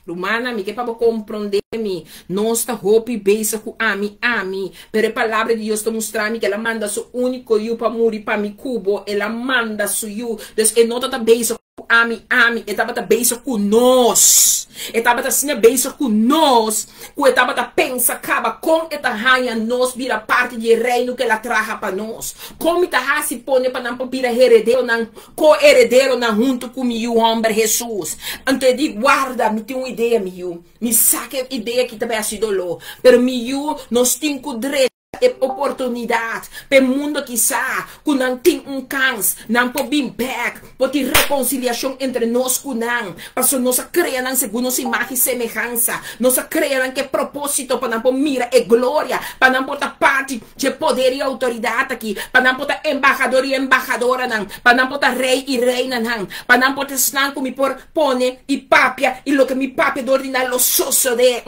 Romana, mi que para compreender-me, nossa roupa e beisa com ami, pero a palavra de Deus te mostrar-me que ela manda seu único eu para morrer para mi cubo, ela manda seu eu, então e não tá beisa com ami, e tá bata beisa com nós, e tá bata assim beisa com nós, e tá bata pensa acaba com e tá raia nós vira parte de reino que ela traga para nós, como tá se põe para não vira herdeiro, não co-herdeiro não junto com o homem Jesus, então eu digo guarda, me tem uma ideia meu, me saque ideia que também é sidolo, pero meu nós temos direito e oportunidade para o mundo quizá que não tem cans não pode vir back pode ter reconciliação entre nós com não porque nós criamos segundo nossa imagem e semelhança nós criamos que propósito para não mira e glória para não botar parte de poder e autoridade aqui para não botar embaixador e embaixadora não para não botar rei e reina não para não botar snang como por pone e papia e lo que mi papia do ordinar lo soso de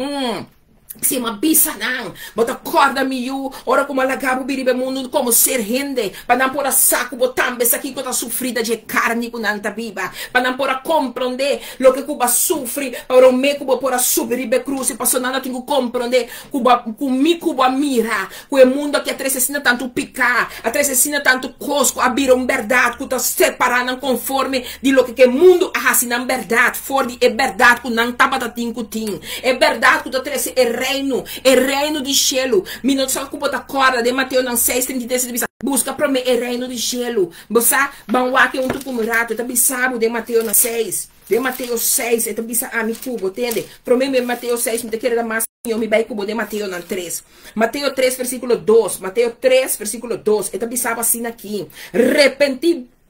se uma bisa não, bota corda miú, ora como alagabo biribe mundo como ser rende, para não pôr a saco botar besa aqui que tá sofrida de carne com nanta viva, para não pôr a compreender lo que Cuba sofre, para o me Cuba pôr a subir e cruz e passou nada tenho compreender Cuba com mi Cuba mira, com o mundo que atresecina tanto picar, atresecina tanto cosco, abrir verdade que tá separando conforme de lo que o mundo assina verdade, for de verdade que não tá batatinho tin, é verdade que tá trece reino de cielo. Minuto só que bota corda de Mateus 6:33 busca para mim o reino de cielo. Você banwa que tucumurato, tá bisabo de Mateus 6. De Mateus 6, tá bisa ami cubo, entende? Para mim Mateus 6 me quer dar mais eu me vai cubo de Mateus 3. Mateus 3 versículo 2. Mateus 3 versículo 2. Tá bisabo assim aqui.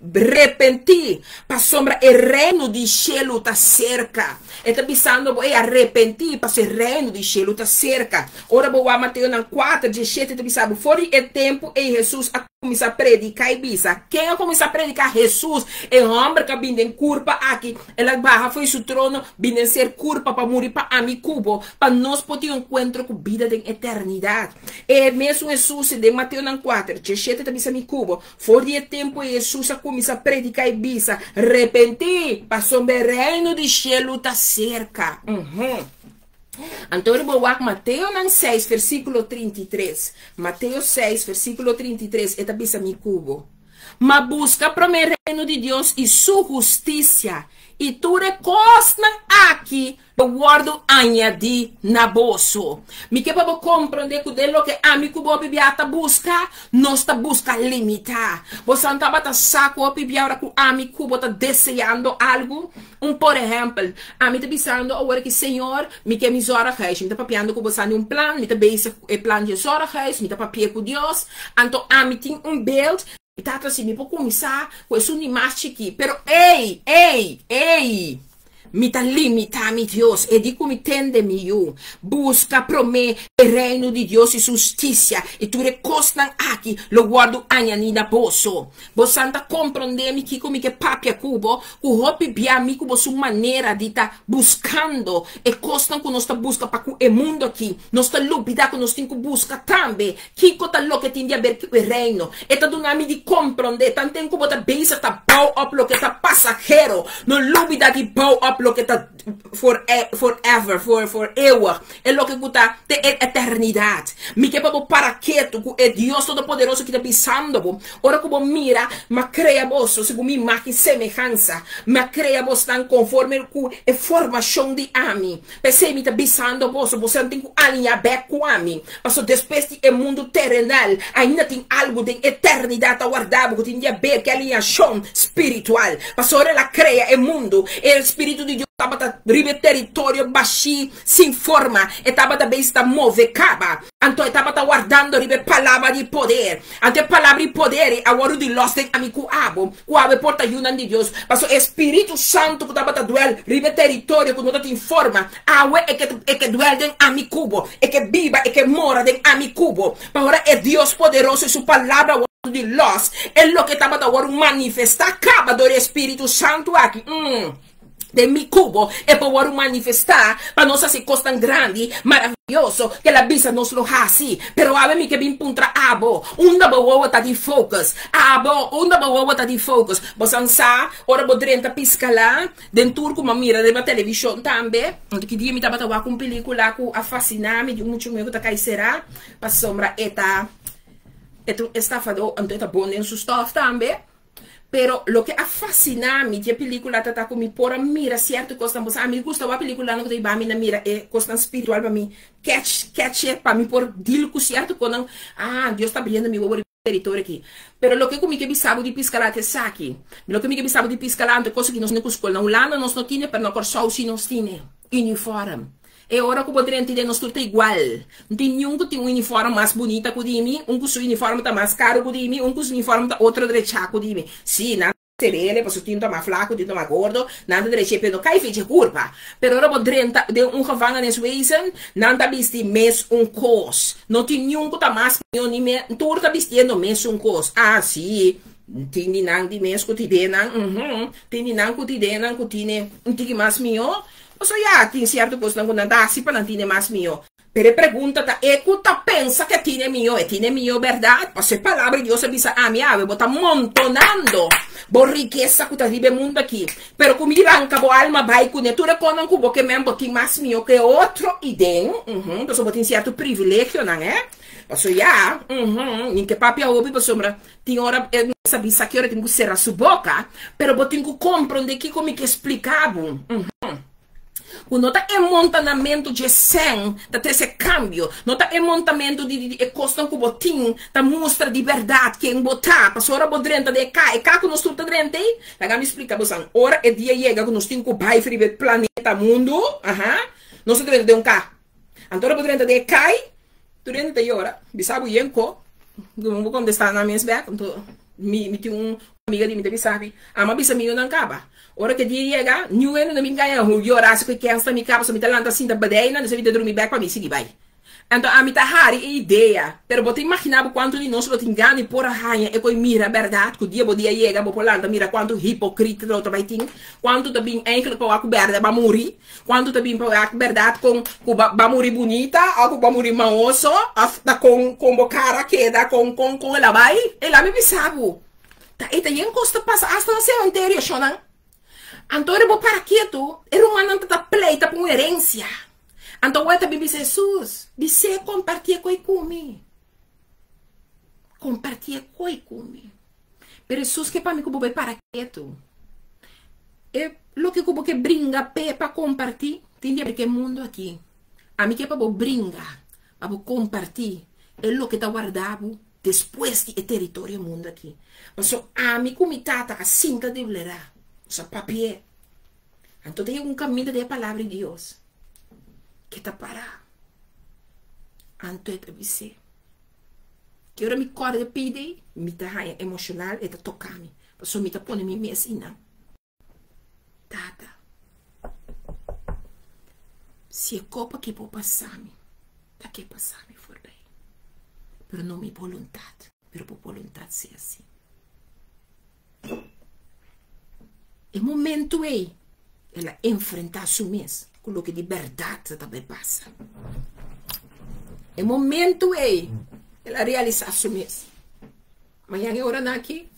arrepentir, para sombra o reino de cielo está cerca. Está pensando arrepentir, para o reino de cielo está cerca. Ora, boa Mateus 4, 17, está pensando, fora o tempo e Jesus a começar a predicar e bisa. Quem a começar a predicar? Jesus, é homem que vem em culpa aqui. Ela barra foi seu trono, vem ser culpa para morrer para a mi cubo, para nós poder encontro com vida de eternidade. E mesmo Jesus, de Mateus 4, 17, está pensando mi cubo, fora o tempo e Jesus a começar a predicar e bisa. Arrepentir, para o reino de cielo está cerca. Então, eu vou Mateus 6, versículo 33. Mateus 6, versículo 33. Esta bisa mi cubo. Mas busca primeiro o reino de Deus e sua justiça, e tu recostas aqui, eu guardo añadir na bolso. Me que para compreender que o que a mim cubo bibiata busca, não está busca limitar. Você não está saco a bibiata que a mim cubo está desejando algo. Por exemplo, a mim está pensando agora que Senhor, me que me zora reis, me está papiando que você tem plano, me está bem o plano de zora reis, me está papiando com Deus. Então a mim tem build. E tá assim, me pode começar com isso mais chique. Pero, ei! Me tá limitar, meu Deus. E digo, me tende, meu. Busca pro me o reino de Deus e justiça. E tu recostas aqui, lo guardo añani na bolso. Você anda compreender-me que como que papia cubo, o hopi bia mi cubo sua maneira de tá buscando. E costam que nós tá busca para o mundo aqui. Nós tá lubida que nós tem que busca também. Que tá lo que tem a ver com o reino. E tá donando de compreender. Tanto tem que botar beisa tá bow up lo que tá passageiro. No lubida de bow up lo que está forever, forever, é lo que está de eternidade. Me que para quieto, é Deus Todo-Poderoso que está pisando. Ora como mira, me crea vos, segundo minha imagem e semelhança, me crea vos tão conforme com a formação de ami. Pensei me está pisando vos, você tem que alinhar bem com ami. Mas depois do mundo terrenal, ainda tem algo de eternidade aguardável que tem a ver com a alinhação espiritual. Mas ela cria o mundo, o Espírito de Deus estava ribe território baixi sem forma, estava também está move caba, então estava guardando ribe palavra de poder, ante palavra de poder, agora de los tem amigo abo, o abo porta ajuda de Deus, mas o Espírito Santo que estava duel ribe território que não tem forma, awe é que duel den amigo, é que viva, é que mora den amigo, agora é Deus poderoso e sua palavra de los, é lo que estava agora manifestar acaba do Espírito Santo aqui. De mi cubo e poder manifestar para nós assim coisa tão grande, maravilhoso que a bisa nos lo hace. Pero a mim que vim puntra abo, uma boa tá de focus, uma boa tá de focus. Você sabe, ora bodrenta piscala, dentro com uma mira de televisão também. Onde que dia me tava com uma película que a fascinar-me de muito meu que tá cai será, para sombra eta estafador, então tá bom em seu stuff também. Pero lo que a fascinar-me de película tá com me por mira certo coisa a mim gusta a película não que tem na mira é coisa espiritual para mim catch para mim por deal com certo quando Deus está abrindo meu território aqui. Pero lo que comigo que sabe de piscar até saque. Lo que comigo sabe de piscar lá coisa que nós não escola na Holanda nós não tinha, pero na Corsau sim nós tinha uniforme. E ora que o poder entender nós tudo é igual. Não tem nenhum que tem um uniforme mais bonita que de mim, que o uniforme está mais caro que de mim, que o uniforme está outro direito que de mim. Sim, nada serele, porque o tinto mais flaco, o tinto mais gordo, nada direito, pero cai fecha curva. Pero ora poder de um gevangenis wezen, nada viste mes cos. Não tem nenhum que está mais meu nem me, tu está vestindo mes cos. Sim. Tindi nang di mes cotidiana, tindi nang cotidiana, cotine, um tique mais mio. So ya, tem certo coisa não dá assim para não ter mais mio. Pero pergunta tá, tá pensa que tiene mio, e tiene mio verdade? Mas a palavra de Deus avisa a minha, eu tá montonando, bo riqueza que tá vive mundo aqui. Pero como arranca bo alma vai com tu reconan que bo que mesmo tem mais mio que outro e den, pessoa tem certo privilégio, não é? Mas ya, nem que papi a obi pessoa tem hora sabe que hora tem que ser a sua boca, pero bo tem que compreender que como que explicava. Quando está em montamento de 100, está esse câmbio. Não está em montamento de costa com botim, está mostra de verdade quem botar. Passou hora bodrenta de cá, e cá que nós estamos dentro aí. Lá me explica, você, hora é dia chega que nós temos que vai frio planeta mundo, nós estamos dentro de um cá. Então hora bodrenta de cá, durante a hora, bisabo yenko, não vou contestar na minha back, então Me tinha uma amiga de mim que sabe, ama bisa minha não acaba. Ora que dia chega, new ano não me ganha, o horário que quer esta me acaba, só me tá lá assim da badeia, não sei de dormir back para mim seguir vai. Então a mim tá rara ideia, pero você imaginava quanto de nós lo engano e por a rainha e coi mira a verdade que o dia podia chegar, vou polanda mira quanto hipocrita do outro vai ter, quanto também enkel com a coberta vai morrer, quanto também a verdade com vai morrer bonita, ou vai morrer maoso, com cara queda com ela vai, ela me pensava. Tá, e tem encosta passa hasta no cementerio, chonan. Então eu vou para quieto, era um ano da pleita com herência. Então eu também disse, Jesus, você compartilha comigo. Compartilha comigo. Pero Jesus que para mim que eu vou para quieto. É lo que eu vou que brinca para compartilhar. Tem porque mundo aqui. A mim que para brincar, para compartilhar, é lo que está guardado depois de território mundo aqui. Mas a mim como tata assim que deve ler. Só papel. Então tem um caminho da palavra de Deus que está parado. Então eu disse, que eu me corda pede, me tá emocional, e tá tocando. Mas me tá pondo me assim, não. Tata, se a copa que vou passar-me, tá que passar-me for bem. Pero não me vontade, pero por vontade ser assim. É momento aí, ela enfrentar su mês, com o que de verdade também passa. É momento aí, ela realizar su mês. Amanhã é hora aqui,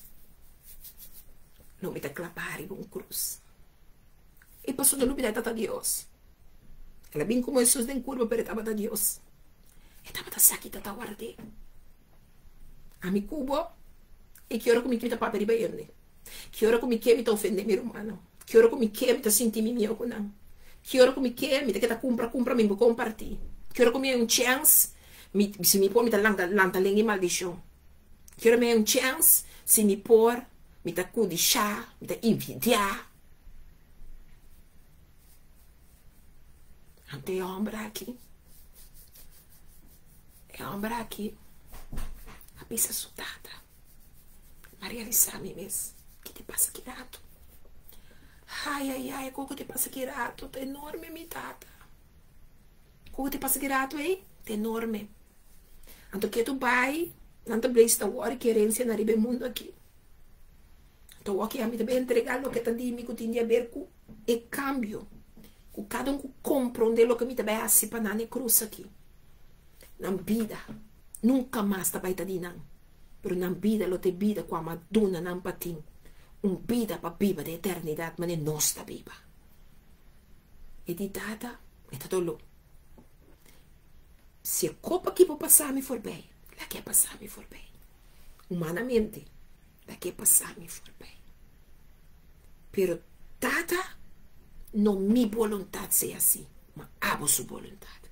não me dá clapar e um cruz. E passou de lupida a Deus. Ela bem como Jesus em curva, pero estava a Deus. E estava a saque, estava a guardar. A mi cubo, e que hora comigo me está papel de bem. Que hora comigo me está ofendendo meu humano. Que hora comigo me está sentindo meu com não. Que hora comigo me está compra me compartilhar. Que hora comigo é chance, se me pôr me está lanta lenha e maldição. Que hora me é chance, se me pôr me está cudixar, me está envidiar. Não tem homem aqui. É homem aqui. A pista assustada. Maria realizar me mesmo. Que te passa aqui rato? Ai, como te passa aqui rato? Tá enorme, minha tata. Como te passa aqui rato, hein? Tá enorme. Então que tu vai, não te blesse da hora querência na riba mundo aqui. Então aqui a mim também entregar o que tá de mim que tinha a ver com o câmbio. Com cada um que compreende o que me também assim para não cruz aqui. Na vida, nunca mais tá vai estar de não. Pero na vida, lo te vida com a maduna não patim. Vida para viva de eternidade, mas não está viva. E de data, é todo. Se a copa que vou passar me for bem, lá que passar me for bem. Humanamente, lá que passar me for bem. Pero data, não minha vontade ser assim, mas a sua vontade.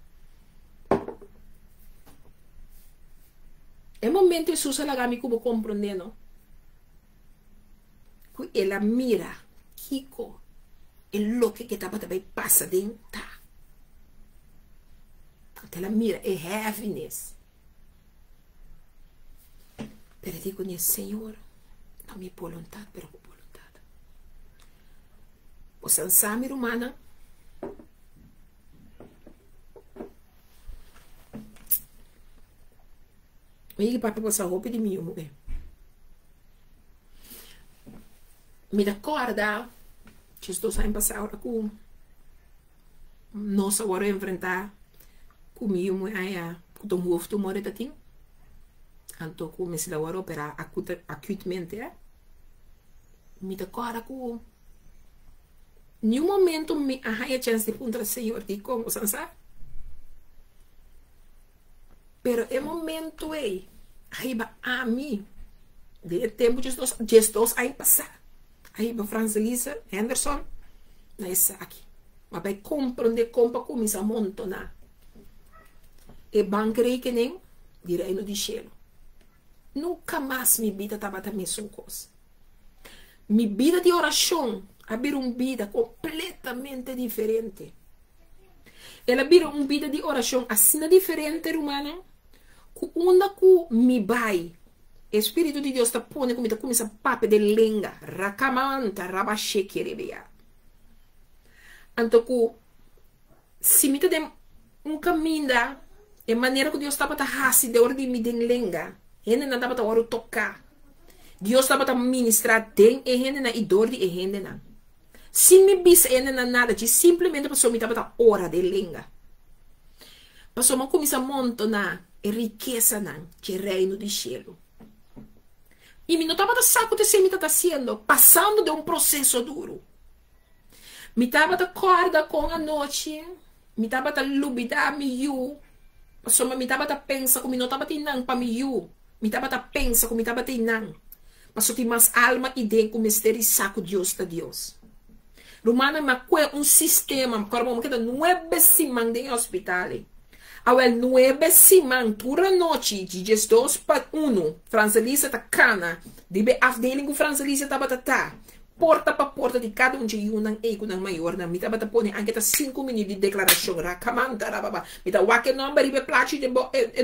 É momento que Jesus ela me como compreendendo. Ela mira, Kiko, lo que estava também passa dentro. Ela mira, é heaviness. Pero digo, Senhor, não me vontade, pero por vontade. Você sabe, humana, me para passar roupa de mim, mulher. Me acorda que estou saindo passar hora com nossa hora enfrentar comigo aí com o ovo tumor da tim. Então comecei a hora operar acutemente, me acorda com nenhum momento me arranha chance de contra o Senhor de como sabe. Pero é momento aí a mim de tempo de estou aí passar. Aí para Francelisa Henderson, na essa aqui. Mas vai compreender como começa a montonar. E banquei que nem de reino de cielo. Nunca mais minha vida estava a mesma coisa. Minha vida de oração abriu uma vida completamente diferente. Ela abriu uma vida de oração assim diferente, humana. Onde que me vai Espírito de Deus está pondo como começa a papo de lenga. Rakamanta, rabashekerebea. Então, se me tem caminho da maneira que Deus estava a de ordem me den lenga. Ele não estava a tocar. Deus estava a ministrar tem e ele na idor de ele não. Se me bis ele não nada, simplesmente passou me estava a hora de lenga. Passou uma começa a montar a riqueza não, que reino de cielo. E me não estava a saco de ser me está fazendo, passando de processo duro. Me estava a corda com a noite, me estava a lubidar me you. Passou me estava a pensar como não estava tendo para me you. Me estava a pensar como estava tendo. Passou que mais alma e dentro como este saco Deus da Deus. Romana me sistema, como que 9 semanas em hospital. Awel 9 semanas, toda noite, de 2 para 1, Francelisa tá cana, de afdeling com Francelisa tava tá, porta para porta de cada de unang ego ng maior na mita bata po ni angkita 5 minutos de declaração ra kamanta ra baba mita wake number ribe placi de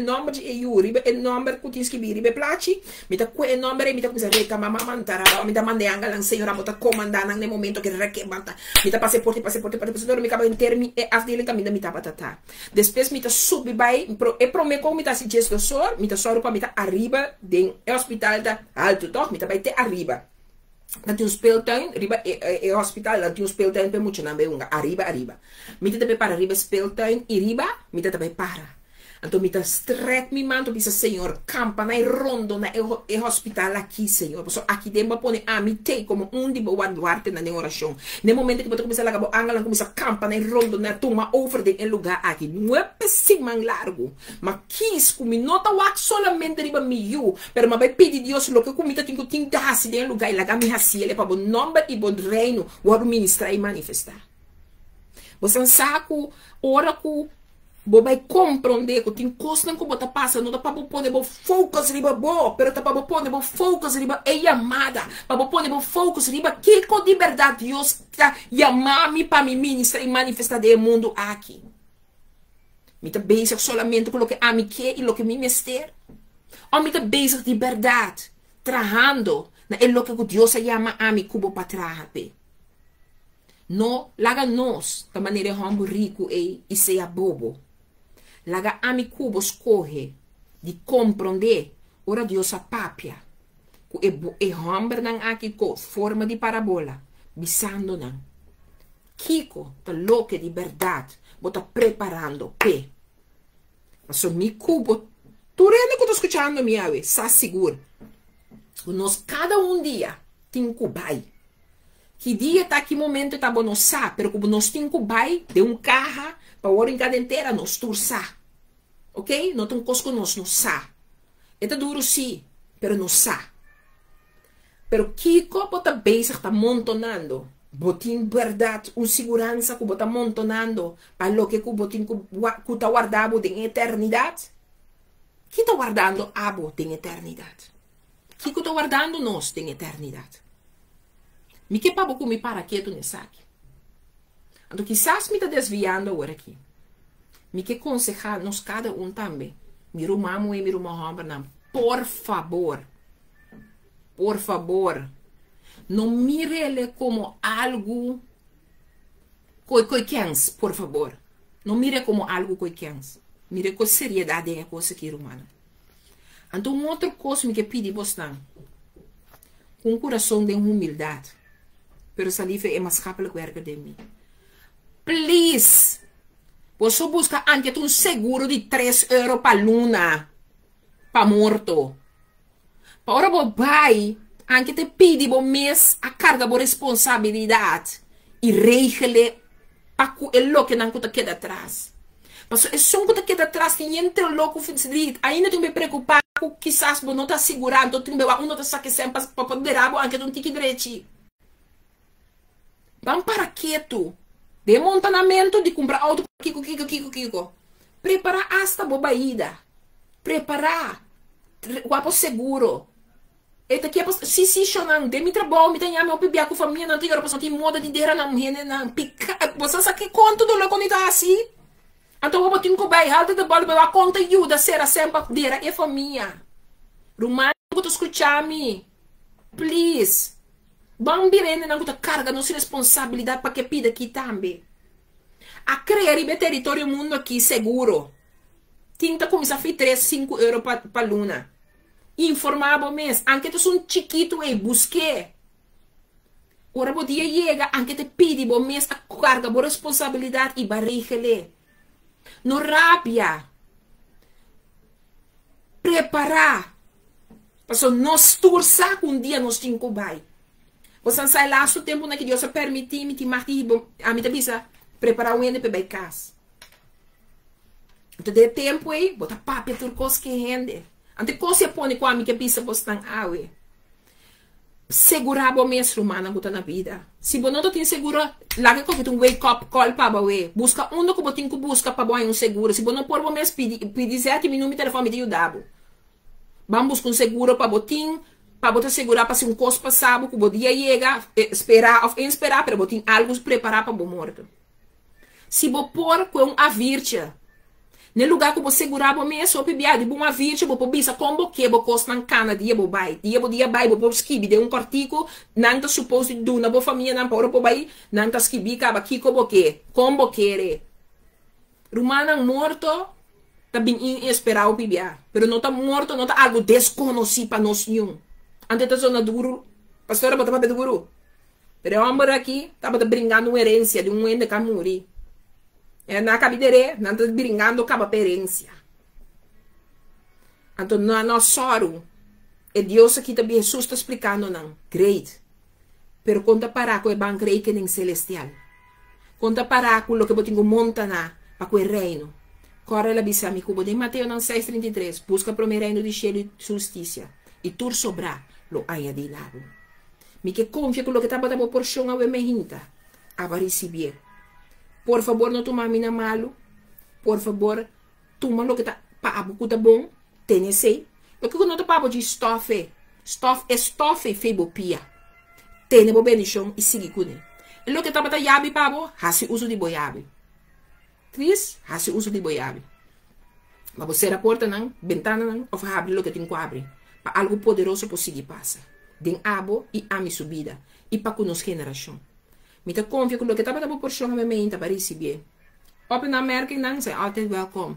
number de eu ribe number kutinski bi ribe placi mita kwe number mita kumisa reka mama mantara baba mita mande anga lang senhora bota comandar nang momento que reke banta mita passaporte passaporte mi kaba intermi e afdeling kamida mita batata depois mita subi bai prome com mita si gesto sor mita soro pa mita arriba den hospital da alto toch mita bai te arriba. Dat een speeltuin, riba hospital, dat een speeltuin pe moet je naar arriba. Mita te para riba speeltuin, riba, mita te para. Então mita stret mi manto bisa senhor campa na rondo na hospital aqui senhor. So aqui dentro pone mi te como de boa duarte na oração. No momento que você começa a lagar angala começa campa na rondo na toma over de lugar aqui. Não é pessimang largo, mas quis como nota wax solamente riba miu, pero mas vai pedir Deus lo que comita tinha que hasi de lugar e lagar mi hasi ele para bom nome e bom reino o administrar e manifestar. Você saco ora com bo vai compreender que tem coisa que bota passa não dá para poder bo focus riba bo pero tá para poder bo focus riba é chamada para poder bo focus riba que com de verdade Deus tá chamar me para me ministrar e manifestar de mundo aqui me tá basic solamente com o que a mim quer e o que me mester ou me tá basic de verdade trabalhando na é o que Deus chama a mim cubo para trabalhar não laga nós da maneira como rico e seja bobo. Laga ami cubo escorre de compreender ora Deus a papia ku e hombre nang aqui com forma de parabola bisando nang Kiko tá louco de verdade bota preparando pe mas o mi cubo tu rende que tô escutando mi ave sa seguro nós cada dia tem cubai que dia tá que momento tá bom não sa pero como nós tem cubai de carro para hora em cada inteira nós tursa. Ok? Não tem coisa que nós não sa. É duro sim, pero não sa. Pero Kiko bota bezig tá montonando. Botin verdade, segurança que bota montonando para lo que botin que tá guardado em eternidade. Que tá guardando abo em eternidade. Kiko tá guardando nós em eternidade. Me que pabo me para quieto nesse aqui. Então quizás me tá desviando agora aqui. Me que aconselhar nós cada também. Miro mamo e miro mahamba não. Por favor, não mire ele como algo coiquens, por favor. Não mire como algo coiquens. Mire com seriedade é a coisa que humana. Então outra coisa me que pedi você com um coração de humildade. Pero saliva é mais rápido que de mim. Please. Você busca antes um seguro de 3 euros para luna. Para morto. Para o pai, antes te pede o mês a carga de responsabilidade. E regle para o que não queda atrás. Mas é só que queda atrás, tem entre o louco ainda tem que me preocupar com quizás não está segurando, tem que não está saque sempre para poder antes não tem que direito. Vamos para quieto. De montanamento, de comprar auto, Kiko. Preparar hasta bobaída. Preparar. Guapo seguro. Eta aqui, se chonang, de mi trabalho, me tenha meu bebê com família, não tem hora, tem moda de dera, não, não, pica. Você sabe que quanto do louco não tá assim? Então, eu vou ter que cobrar, alta de bola, a conta ajuda, será sempre dera, é família. Rumano, Puto escuchar-me. Please. Vamos virando na carga nossa responsabilidade para que pida aqui também. A criar o território mundo aqui seguro. Tinta começar a 3, 5 euros para luna. Informava mês. Anche tu sou chiquito e busquei. Ora podia chegar, anche te pedi bom mês a carga, boa responsabilidade e barrigele. No rabia. Preparar. Para nós turçar dia nós temos que vai. Você sai lá o tempo que Deus permitir me te martir a mim te bisa preparar o ende para casa. Então de tempo aí, bota papel turcos que rende. Ante coisa põe com a mim que bisa postan awe. Segurar o mês romana bota na vida. Se você não tem seguro, lá que você tem wake up call para você. Busca onde que você tem que buscar para você um seguro. Se você não pôr o mês pedir 7 minutos de telefone de ajudar. Vamos buscar um seguro para você para você segurar para se um coisa passado, que você dia chegar, esperar ou esperar, para você algo preparar para você morto. Se você pôr com uma virte, no lugar que você segurar você mês, ou pedir de uma virte, você bisa como que você costa na cana, dia você vai, você esquive de um cortico, não está suposto de uma boa família, não pode você vai, não está esquive, acaba aqui como quer. Romana morto, está bem esperar o pedir, pero não está morto, não está algo desconhecido para nós nenhum. Antes da zona duro, pastora bota papel duro. Pero o homem aqui estava brincando uma herência de um ende que morrer. É na cabidere, não está brincando com a herência. Então não soro. É Deus aqui também Jesus está explicando não. Great. Pero conta parar com o banco que nem celestial. Conta parar com o que botinho monta na para o reino. Corre la bisa mi cubo de Mateo 6:33. Busca primeiro reino de cielo e justiça. E tur sobrar. Lo haya de lado. Mi que confia con lo que estaba dando porción a me hinta. A recibir. Por favor, no toma mina malo. Por favor, toma lo que está pa abu kuta bom. Tenese. Lo que no te pabo de estofe. Estofe febopia. Tene bo bendición e sigue kune. E lo que estaba da yabi pabo, hasi uso de boyabi. Tris, hasi uso de boyabi. Mas você a porta não, ventana não, ou abre lo que tem que abrir. Para algo poderoso conseguir passar. Den abo e a minha subida. E para conosco geração. Me te confio com o que estava dando por chão a minha para receber. Open América e não, sei, altijd welcome.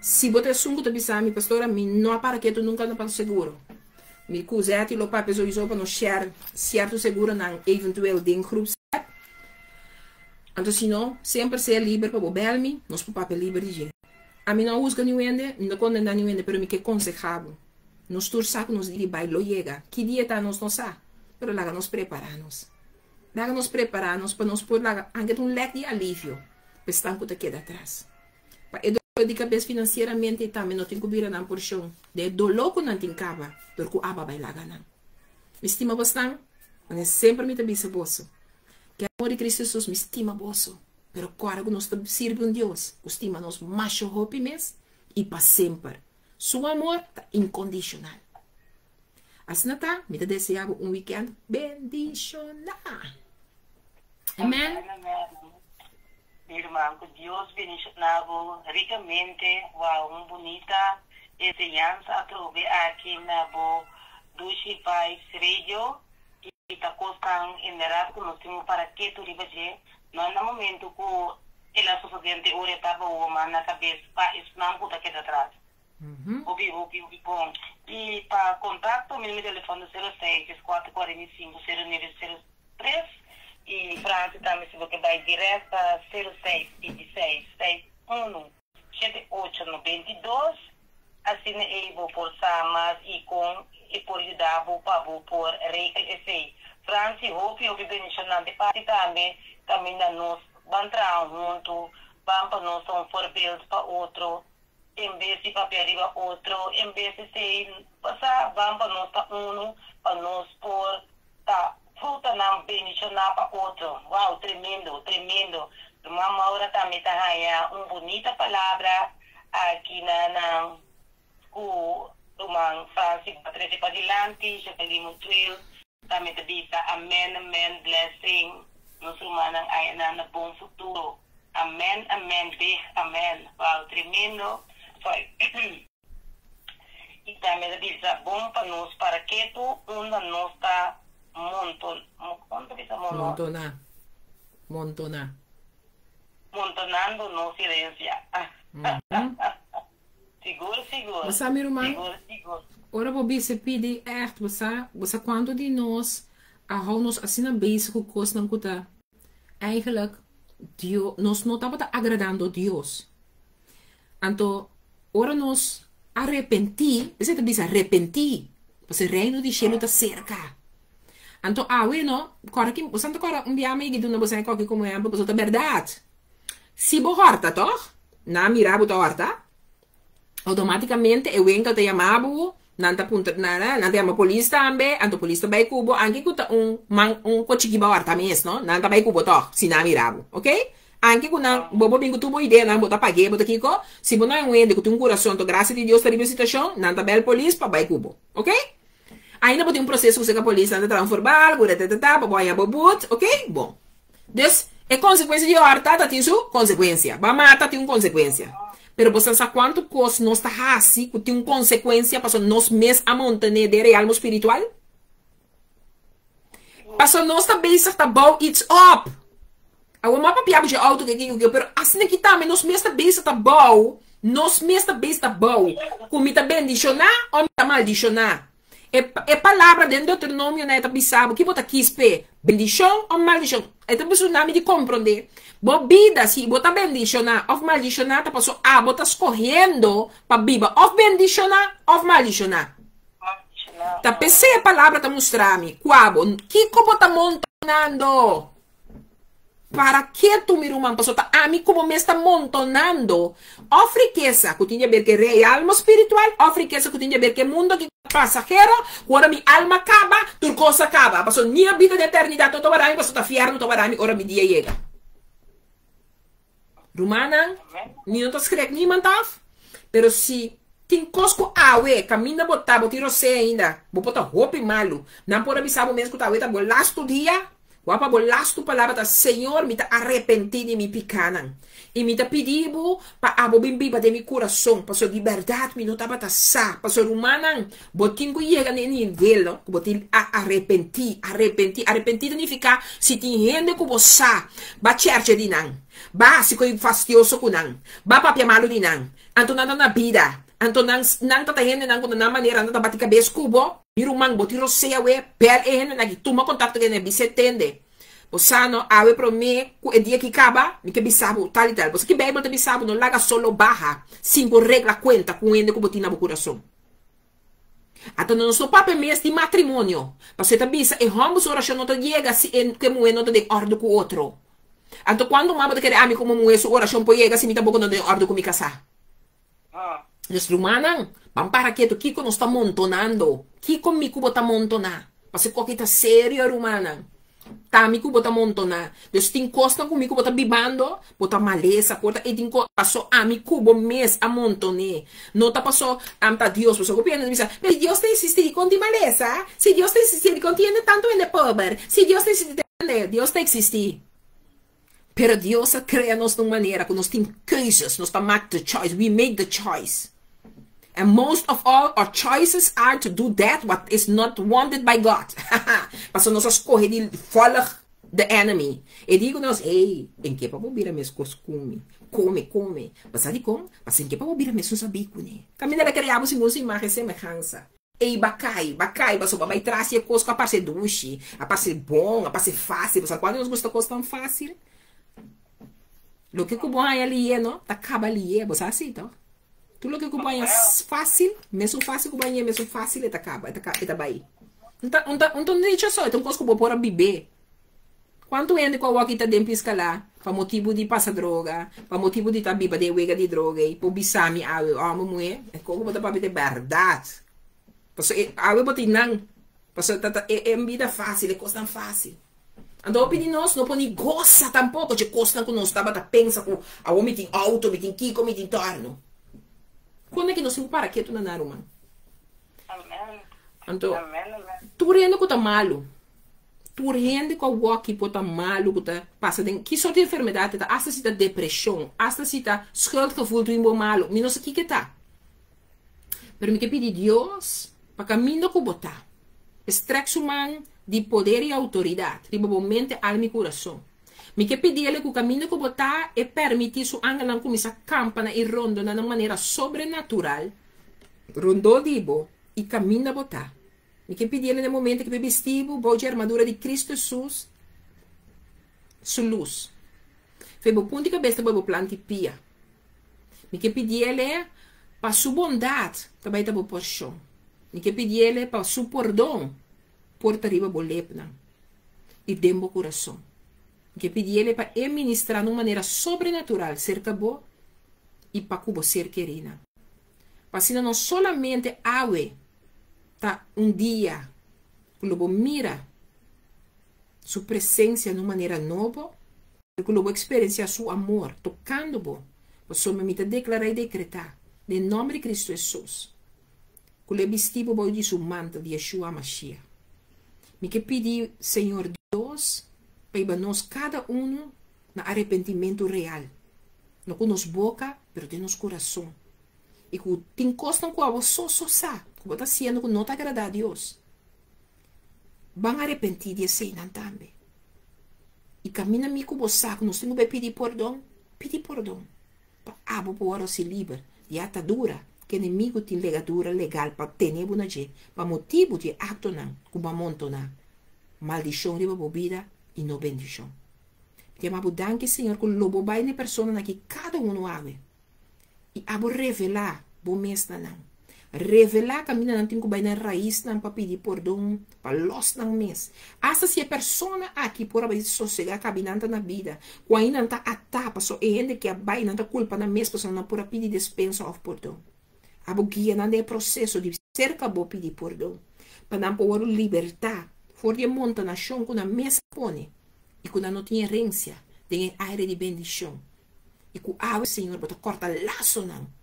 Se você sungo te bisar, minha pastora, me não para que tu nunca não para seguro. Me cusete lo para pessoas para não share certo seguro não eventual den grupo. Então, se não, sempre ser livre para o belme, nós para papel livre de jeito. A mim não usa nenhum ende, não condena nenhum ende, pero me que aconselhava. Nos tursaco nos diri bailo llega. Que dia está nos sa? Pero laga nos prepararnos. Laga nos prepararnos para nos pôr laga anche um leque de alívio. Pestanco te queda atrás. Para educar de cabeça financeiramente também não tem que vir na porção. De dolor que não tem caba. Porque o aba vai laga não. Me estima bastante? Mas sempre me tabisa bosso. Que amor de Cristo Jesus me estima bosso. Pero agora que nós sirve um Deus. Estima nos macho hopi mes e para sempre. Su amor está incondicional. Assim está, me desejo um weekend bendicional. Amém? Irmão, que Deus bendicionado ricamente, uma bonita enseñanza aqui na Dushi Vibes Radio, que está costando em que nós temos para que tu ribaje, não no momento que ela suficiente ora estava uma na cabeça, para isso não puta que atrás. Obi, bom. E para contato, meu telefone 06-445-0903. E França também, se você vai direto para 06-26-61-7892. Assim é por Samas e por ajudar por Reiki. França, eu vi bendicionante parte também da nós. Vamos entrar junto, vamos para nós um forbildo para outro. Em vez de papel arriba outro, em vez de ser passar, vamos para nós para para nós por fruta não bendicionar para outro. Uau, tremendo. Uma Maura também está uma bonita palavra aqui na uma frase para adiante, já pedimos trail, também te diz amen, blessing, nos humanos aí na bom futuro. Amen, big amen. Uau, tremendo. e também bisa bom para nós, para que tu uma nós está montonando nossa herança. Seguro. Você sabe, irmão? Seguro. Ora, Bobi, se pede você quanto de nós, nos assim na basic coisa não custa. Eigenlijk, Deus, nós não estamos agradando a Deus. Então, ora nós arrepentir, você está dizendo arrepentir, porque o reino de céu está cerca. Então, não, agora que você agora dia me diz você qualquer como é, porque é verdade. Se você horta, toch? Na mirar você horta, automaticamente eu venho te chamar, nanta punta nanta chama polícia também, anto polícia vai cubo, anche kuta coche que vai horta mesmo, não? Nanta vai cubo toch, se na mirar, ok? Anche com a bobo bingo tu boa ideia, não botar paguei, botar kiko, se você não é que tu coração, to graças de Deus terrível situação, nanta bel polícia para vai cubo, ok? Ainda pode processo com a polícia, nanta transformar, gura para boia bobut, ok? Bom. Des é consequência de horta, tá tem sua consequência. Ba mata tem uma consequência. Pero você sabe quanto coisa nós está assim, que tem uma consequência para nós mesmos a montagne de realmo espiritual? Para nós também está bom, it's up. A mapa piaba de auto que pero assim que também nós mesmos também está bom, nós mesmos também está bom. Como está bendicionar ou está maldicionar? É palavra dentro do Deuteronômio, né? Tá bisabo, que bota aqui, bendição ou maldição? É tá nome de compreender. Bobida, se bota bendicionar ou maldicionar, tá passou, bota escorrendo para biba, ou bendicionar ou maldicionar. Tá pensei a palavra tá mostrando-me, quabo, que como tá montonando? Para que tu, meu irmão, passou, tá, mim como me está montonando? Ou riqueza, que tinha a ver que real espiritual, ou riqueza que tinha a ver que mundo que passageiro, quando minha alma acaba, tua coisa acaba. Passou, minha vida de eternidade, tu tobarami, passou, tá fiar, tu tobarami, ora mi dia chega. Romana, não tô escrevendo nem mantaf, pero se tem cosco caminha botar, tiro você ainda, vou botar roupa e malo, não pode avisar o mesmo que tá tá bolasto dia. Wapa bolas tu palavra da Senhor, me tá arrepentir de mi picana. E me tá pedindo para abobimbiba de mi coração, para sua liberdade, me não tava tá sa, para sua humana, botinho que chega nem nível, que botinho arrepentir significa se tem gente que você ba church de não, ba se coi fastioso com não, ba papia malo de não, anto nada na vida. Anto nang tatahin nang kung na manera na tabati kabes kubo, mirumang botiro seya we, per nagituma kontakto que ne bisetende. Posano, awe pro me, ku edia ki kaba, mi ke bisabu, tal e tal. Porque que Bible te bisabu, no laga solo baja, cinco regla cuenta, com ende ku botina bo coração. Ato no so pape mes di matrimonio, paso ta bisa, e hombus oração não te llega, si en que mue não te de ordo com outro. Anto quando mama te quer ami como mue su oração po llega, si mi tampoco não de ordo com mi casa. Nuestro humano, vamos para quieto, Kiko nos está montonando. Kiko mi cubo está montonando. Pase que está sério, humana. Tá, mi cubo está montonando. Deus tem costa com mi cubo está bibando, bota maleza, porta, e tem passou mi cubo mês a montone. Não tá passou, tá Deus, passou copiando, me diz, mas Deus tem existido com de maleza? Se Deus tem existido com tiene tanto em pobre, se Deus tem existido, Deus tem existido. Pero Deus cria-nos de uma maneira que nós temos coisas, nós tá make the choice, we make the choice. And most of all, our choices are to do that what is not wanted by God. Paso nós escolhe de follow the enemy. E digo nós, em que para bobira mesmo come. Passa de como? Passa em que para bobira mesmo saber né? Caminha da criamos em nossa imagem semelhança. Ei, bacai, paso vai trazer a coisa a passe duche, a passe bom, a passe fácil. Você quando nos gusta coisa tão fácil? Lo que bom é ali, não? Tá acaba ali, você assim, então. Tudo que é fácil, mesmo fácil é acaba, é bem. Então deixa só, então coisa que pôr a beber. Quanto é que o está dentro pisca lá, para motivo de passar droga, para motivo de biba de wega de droga, para bisami mulher, é como botar para beber verdade. Porque botar não, porque é vida fácil, é coisa tão fácil. Então, nós não podemos gostar tampouco de coisa que nós estava a pensar com a homem tem auto, tem kiko, tem torno. Quando é que nós temos para que tu não é humano? Amém. Então, tu rende que tá malo. Tu rende que o walk tá malo, que tá passa de que só de enfermidade tá, hasta se tá depressão, hasta se tá schuldgevoel do imbo malo, menos o que tá. Pero me que pedir Deus para caminho que botar. Extraction man de poder e autoridade. Riba bom mente, alma e coração. Me que pedir ele que o caminho que botar e permitir su angelan começar a campana e rondo de uma maneira sobrenatural. Rondou dibo e caminho a botar. Me que pedir ele no momento que vestido, boa armadura de Cristo Jesus, sua luz. Foi o ponto de cabeça para o plante pia. Me que pedir ele para sua bondade, também está por chão. Me que pedir ele para seu perdão, porta riba bolepna e dembo coração. Me que pedir ele para administrar de uma maneira sobrenatural cerca bo e para que você ser querida. Para se não solamente awe tá dia que lobo mira sua presença de uma maneira nova, que lobo experienciar seu amor tocando bo, você me declarar e decretar em nome de Cristo Jesus. Que le vestido bo de seu manto de Yeshua Mashiach. Me que pedir, Senhor Deus, para nós cada um na arrependimento real, não com nos boca, pero de nos coração. E que te encostam com a voz só, que você está sendo que não te agrada a Deus. Vão arrepender de ser também. E camina me com você, que nós temos que pedir perdão. Pedir perdão. Para abo por se livre de atadura, que inimigo tem legadura legal para ter na gente, para motivo de acto não, como amontona. Maldição de bebida e não bendição. Te amo danke, Senhor, que o lobo vai na pessoa que cada um ave. E abo revelar bom mês não. Revelar que a minha não tem que vai na raiz não para pedir perdão, para los não mês. Hasta se a pessoa aqui por aí sossegar caminhando na vida, quando ainda está atapa, só ainda que a vai não está culpa na mês, pessoa não por pedir dispensa ou perdão. Abo guia não é processo de cerca bo pedir perdão, para não poder libertar, for de monta na chão com a mês pone, e quando não tem herência, tem aire de bendição. E que o Senhor bota corta laço não.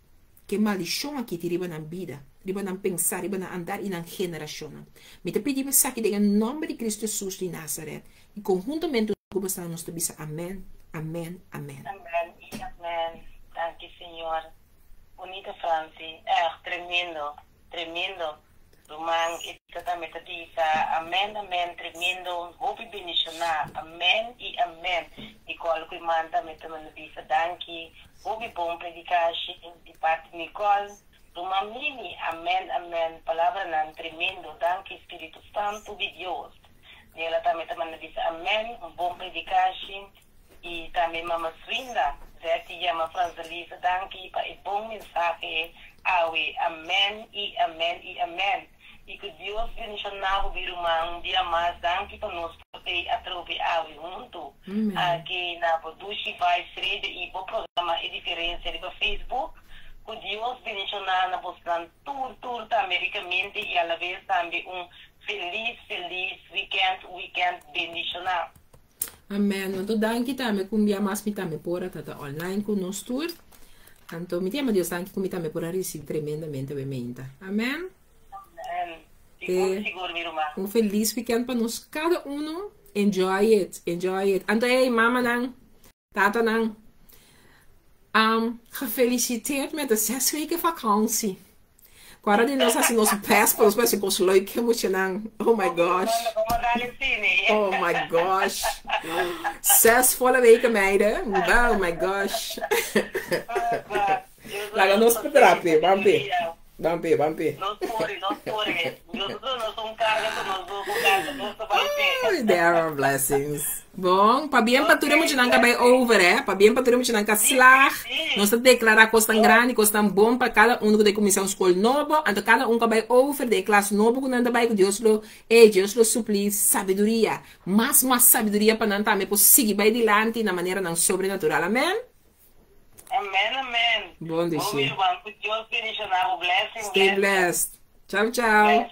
Que maldição aqui te riba na vida, riba na pensar, riba na andar e na geração. Me te pedimos aqui em nome de Cristo Jesus de Nazaré. E conjuntamente nós estamos te bisa. Amém, amém, amém. Amém e amém. Danke, Senhor. Bonita Franci. Tremendo, tremendo. Roman, ito também te bisa. Amém, amém. Tremendo. Hope bendicionar. Amém e amém. E qual que manda me também te bisa. Danke. Hope bom predicação de parte de Nicole. Roman mini. Amém, amém. Palavra não tremendo. Danke, Espírito Santo de Deus. E ela também te bisa. Amém. Bom predicação. E também Mama Swinda. Zé llama Francelisa. Danke para o bom mensagem. Awe. Amém e amém e amém. E que Deus bendicionar o Birumã dia mais, danke para nós poder atravessar junto. Aqui na Bodushi vai ser e o programa é diferente do Facebook. Que Deus bendicionar na Boston tour americamente e à vez também feliz weekend bendicionar. Amém. Então, danke também com dia mais me também por estar online com nós tour. Então, me chama Deus danke com me também por receber tremendamente bem-vinda. Amém. Feliz weekend para nós cada um. Enjoy it. Então, mama não, tata não. Gefeliciteerd met de 6 weken vakantie. Agora de nós assim nosso passport, mas assim com os leuk emocional. Oh my gosh. Oh my gosh. 6 volle weken meiden. Oh my gosh. Laga nos pedrape, vampi. Vampi. Nos pori. Nós somos carga, There are blessings. Bom, para bem para tudo muito não vai over, para bem para tudo muito não slag. Nós declarar coisa tão grande, coisa tão bom para cada um que começar uma escola nova, então cada um que vai over de classe nova que não vai que Deus lo supli sabedoria, mais sabedoria para não também por seguir vai adiante na maneira não sobrenatural. Amém. Amém. Bom dia. Deus bendicionar o blessing. Stay blessed. Tchau. Tchau.